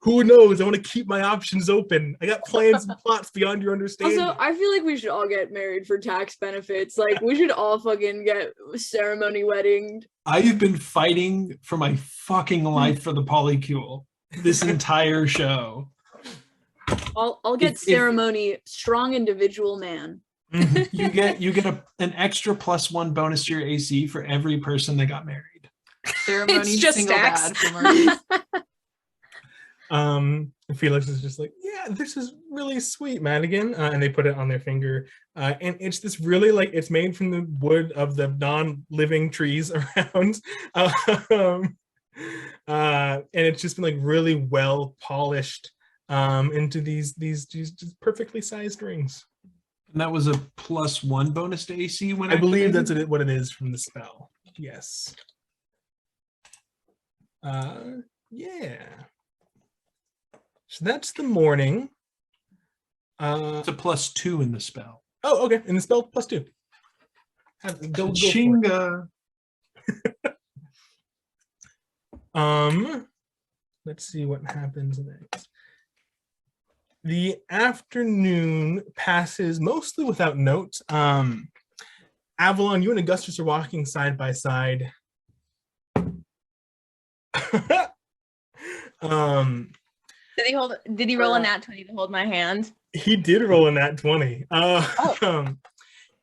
Who knows? I want to keep my options open. I got plans and plots beyond your understanding. Also, I feel like we should all get married for tax benefits. Like, we should all fucking get ceremony weddinged. I've been fighting for my fucking life for the polycule this entire show. I'll get ceremony strong individual man. You get an extra +1 bonus to your AC for every person that got married. Ceremony It's just single stacks. dad for Maurice. Felix is just like, yeah, this is really sweet, Madigan. And they put it on their finger. And it's this really like, it's made from the wood of the non-living trees around. And it's just been like really well polished into these just perfectly sized rings. And that was a +1 bonus to AC when I believe activated? that's what it is from the spell. Yes. Yeah. So that's the morning. It's a +2 in the spell. Oh, okay. In the spell, +2. Go for it. Chinga. Let's see what happens next. The afternoon passes mostly without note. Avalon, you and Augustus are walking side by side. Did he roll a nat 20 to hold my hand? He did roll a nat 20. And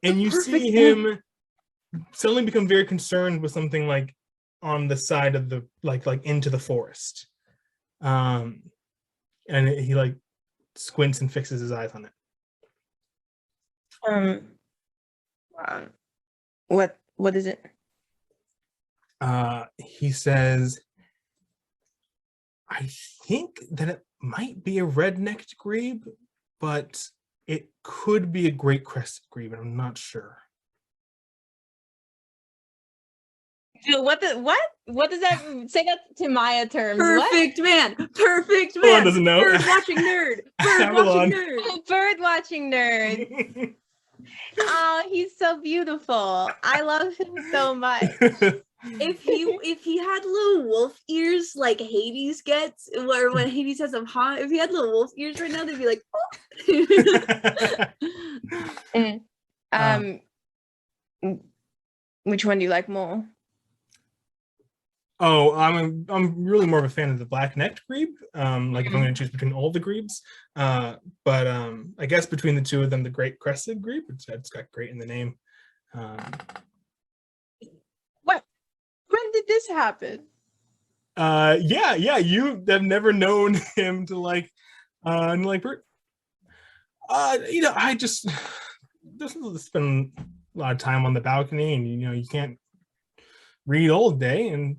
you see him suddenly become very concerned with something like on the side of the like into the forest. And he like squints and fixes his eyes on it. What is it? He says, I think that it might be a red-necked grebe, but it could be a great crested grebe, and I'm not sure. What does that say? That to Maya terms? Perfect man. Perfect Avalon man. doesn't know. Bird watching nerd. Bird Avalon. watching nerd. What? Bird watching nerd. Oh, he's so beautiful. I love him so much. If he had little wolf ears like Hades gets, or when Hades has them hot, if he had little wolf ears right now, they'd be like, oh. Which one do you like more? Oh, I'm really more of a fan of the black-necked grebe. Like if I'm going to choose between all the grebes, but I guess between the two of them, the great crested grebe, it's got great in the name. What? When did this happen? Yeah, you have never known him to like bird. I just spend a lot of time on the balcony, and you can't read all day, and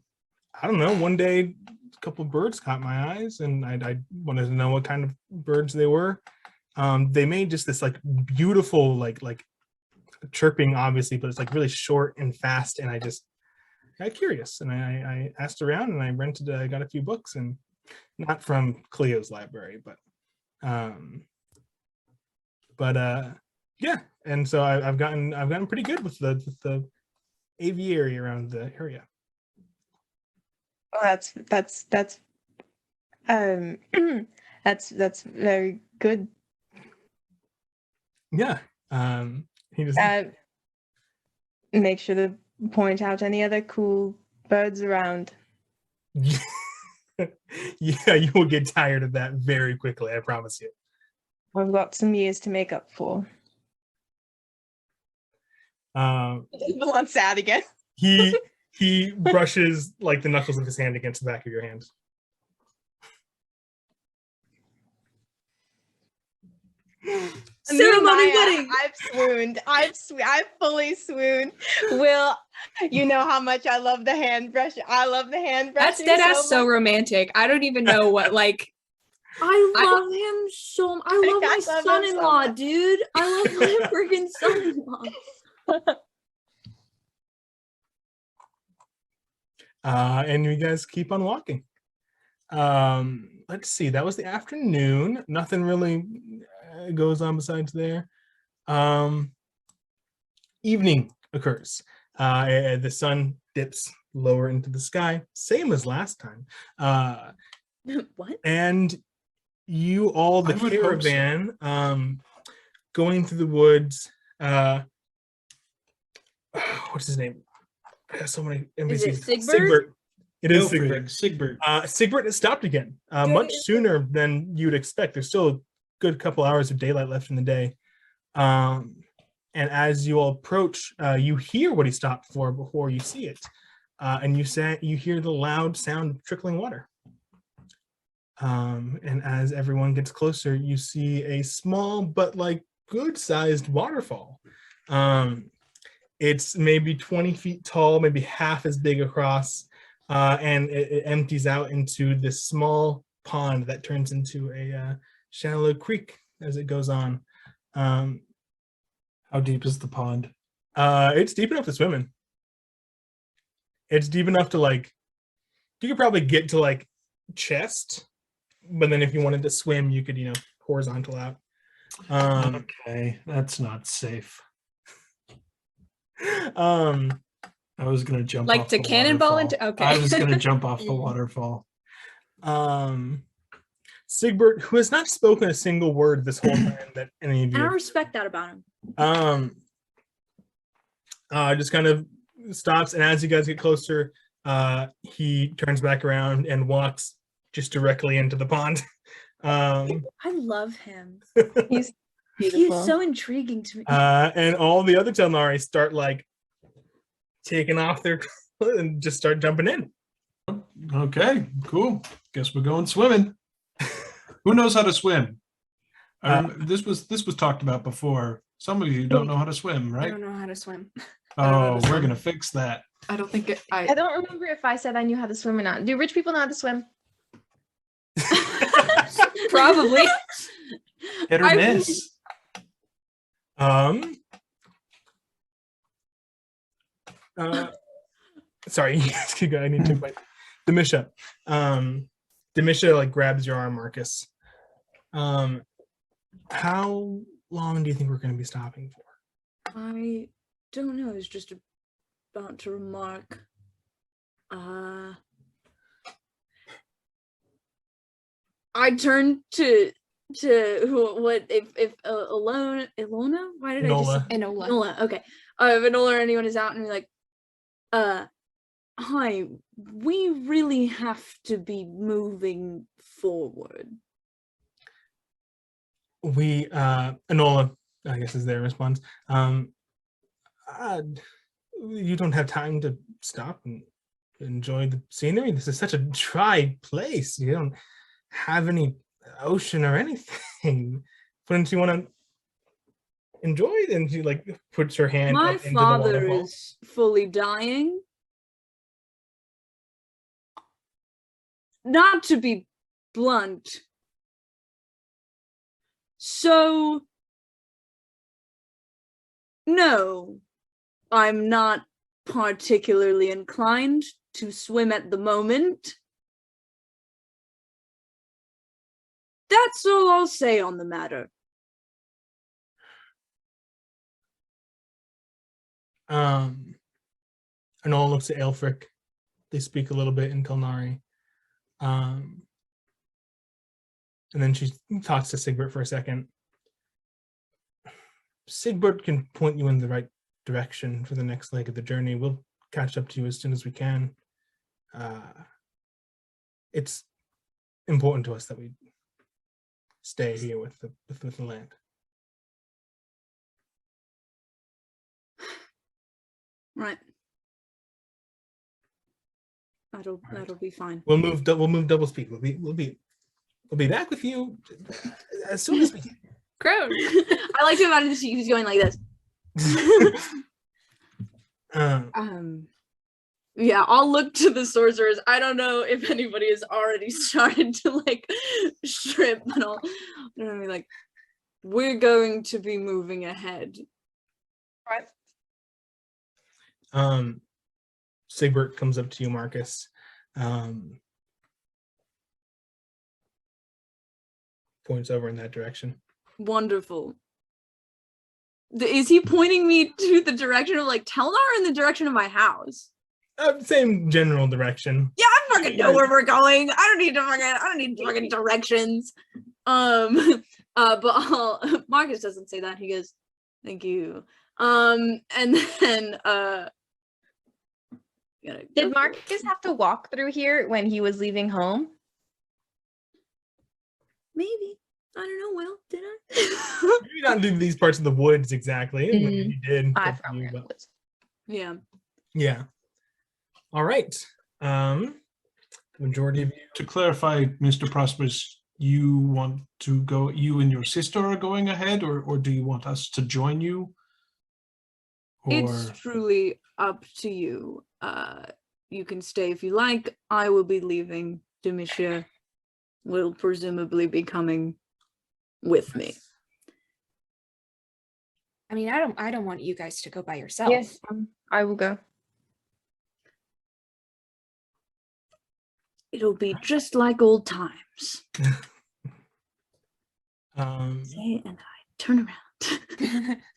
I don't know, one day a couple of birds caught my eyes, and I wanted to know what kind of birds they were. They made just this like beautiful like chirping, obviously, but it's like really short and fast, and I got curious, and I asked around, and I got a few books, and not from Clio's library, but yeah, and so I've gotten pretty good with the aviary around the area. Well, that's that's very good. Yeah. He just Make sure to point out any other cool birds around. Yeah, you will get tired of that very quickly, I promise you. I've got some years to make up for. Avalon's sad again. He brushes like the knuckles of his hand against the back of your hand. ceremony wedding. I've swooned. I've fully swooned. Will, you know how much I love the hand brush. I love the hand brush. That's deadass so romantic. I don't even know what like. I love him so. I love my love him so son-in-law, much. dude. I love my freaking son-in-law. And you guys keep on walking. Let's see. That was the afternoon. Nothing really goes on besides there. Evening occurs. The sun dips lower into the sky, same as last time. What? And you all, the I would hope so. caravan, going through the woods. What's his name? I got so many NPCs. Is it Sigbert? It is Sigbert. Sigbert. Sigbert. Sigbert has stopped again, much sooner than you'd expect. There's still a good couple hours of daylight left in the day. And as you all approach, you hear what he stopped for before you see it. And you hear the loud sound of trickling water. And as everyone gets closer, you see a small but like good-sized waterfall. It's maybe 20 feet tall, maybe half as big across, and it empties out into this small pond that turns into a shallow creek as it goes on. How deep is the pond? It's deep enough to swim in. It's deep enough to like, you could probably get to like chest, but then if you wanted to swim, you could, horizontal out. Okay, that's not safe. I was gonna jump Like off to the cannonball waterfall. into- okay. I was gonna jump off the waterfall. Sigbert, who has not spoken a single word this whole time that any of And I you, respect that about him. just kind of stops, and as you guys get closer, he turns back around and walks just directly into the pond. I love him. He's He's beautiful. so intriguing to me. And all the other Telnari start like taking off their clothes and just start jumping in. Okay, cool. Guess we're going swimming. Who knows how to swim? This was talked about before. Some of you don't know how to swim, I right? don't know how to swim. I don't know how Oh, to we're swim. gonna fix that. I don't think I don't remember if I said I knew how to swim or not. Do rich people know how to swim? Probably. Hit or I- miss. Sorry, you guys, I need to wait. Demisha. Demisha like grabs your arm, Marcus. How long do you think we're gonna be stopping for? I don't know. I was just about to remark. I turned to what if Ilona? Why did I just Nola. Enola. Enola? Okay. If Enola or anyone is out and be like, hi, we really have to be moving forward. We Enola, I guess is their response. You don't have time to stop and enjoy the scenery. This is such a dry place. You don't have any ocean or anything. Wouldn't you want to enjoy it? And she like puts her hand My up into the father waterfall. is fully dying. Not to be blunt. So, no, I'm not particularly inclined to swim at the moment. That's all I'll say on the matter. Enola looks at Aelfric. They speak a little bit in Telnari. And then she talks to Sigbert for a second. Sigbert can point you in the right direction for the next leg of the journey. We'll catch up to you as soon as we can. It's important to us that we stay here with the land. Right. That'll be fine. We'll move double speed. We'll be back with you as soon as we can. Crone. I like to imagine he's going like this. Yeah, I'll look to the sorcerers. I don't know if anybody has already started to like strip, but I'll be like, we're going to be moving ahead. Right. Sigbert comes up to you, Marcus. Points over in that direction. Wonderful. Is he pointing me to the direction of like Telnar or in the direction of my house? Same general direction. Yeah, I fucking know where we're going. I don't need fucking directions. But Marcus doesn't say that. He goes, "Thank you." And then Did Marcus have to walk through here when he was leaving home? maybe. I don't know. Well, did I? Maybe not do these parts of the woods exactly. Maybe you did. I Up to forgot you, where but- it was. Yeah. Yeah. All right. The majority of you. To clarify, Mr. Prosperus, you want to go, you and your sister are going ahead, or do you want us to join you? It's truly up to you. You can stay if you like. I will be leaving. Demisha will presumably be coming with me. I mean, I don't want you guys to go by yourself. Yes, I will go. It'll be just like old times. Say and I turn around.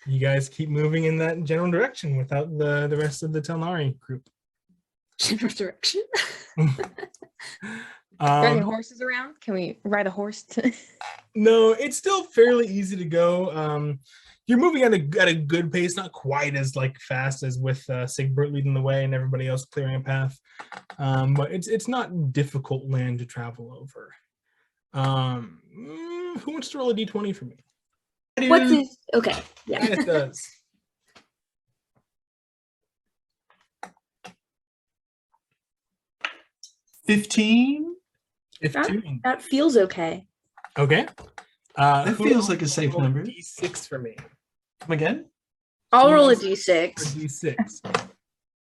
You guys keep moving in that general direction without the rest of the Telnari group. General direction. Are there any horses around? Can we ride a horse? No, it's still fairly easy to go. You're moving at a good pace, not quite as like fast as with Sigbert leading the way and everybody else clearing a path. But it's not difficult land to travel over. Who wants to roll a d20 for me? What's his? Okay, yeah. It does. 15. 15. That feels okay. Okay. That Who feels wants like a to safe roll number. D6 for me. Come again? I'll roll a Or d6. D6.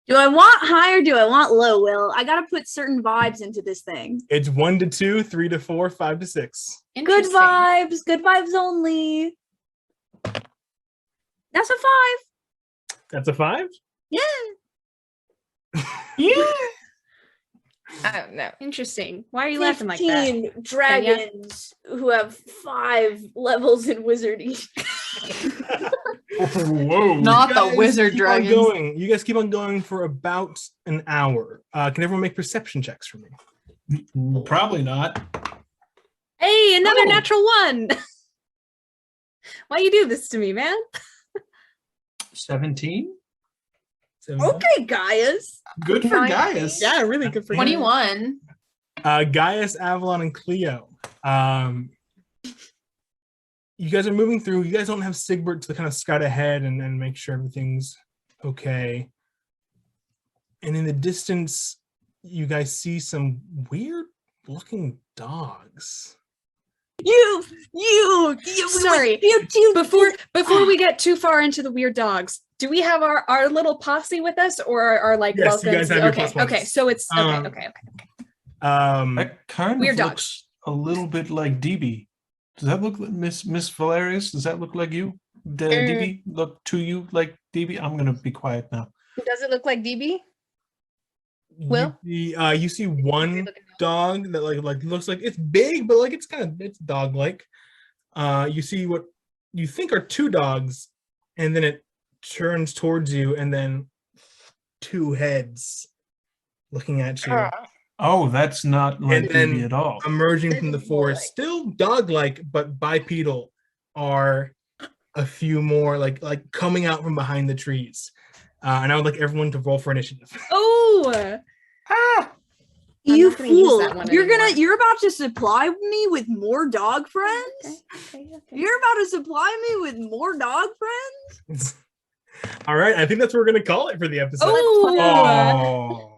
Do I want high or do I want low, Will? I gotta put certain vibes into this thing. It's 1 to 2, 3 to 4, 5 to 6. Good vibes only. That's a 5. That's a 5? Yeah. Yeah. I don't know. Interesting. Why are you laughing like that? 15 dragons who have 5 levels in wizarding. Whoa. Not You the guys wizard keep on dragons. going. You guys keep on going for about an hour. Can everyone make perception checks for me? Probably not. Hey, another Oh. natural one. Why you do this to me, man? 17. 17? Okay, Gaius. Good for 19. Gaius. Yeah, really good for you. 21. Gaius, Avalon, and Clio. You guys are moving through. You guys don't have Sigbert to kind of scout ahead and make sure everything's okay. And in the distance, you guys see some weird looking dogs. You Sorry. you Before we get too far into the weird dogs, do we have our little posse with us, or are like Yes, you welcomes? guys have your Okay, plus ones. okay, so it's okay, Um, okay. That kind Weird of dogs. looks a little bit like DB. Does that look like Miss Valerius? Does that look like you? DB look to you like DB? I'm gonna be quiet now. Does it look like DB? Will? You see one dog that like looks like it's big, but like it's dog-like. You see what you think are 2 dogs, and then it turns towards you, and then 2 heads looking at you, Oh, that's not like And then- DB at all. emerging from the forest, still dog-like but bipedal, are a few more like coming out from behind the trees. And I would like everyone to roll for initiative. Oh, I'm You not gonna use fool! that one You're anymore. you're about to supply me with more dog friends. okay. You're about to supply me with more dog friends. All right, I think that's what we're gonna call it for the episode. Oh, Oh.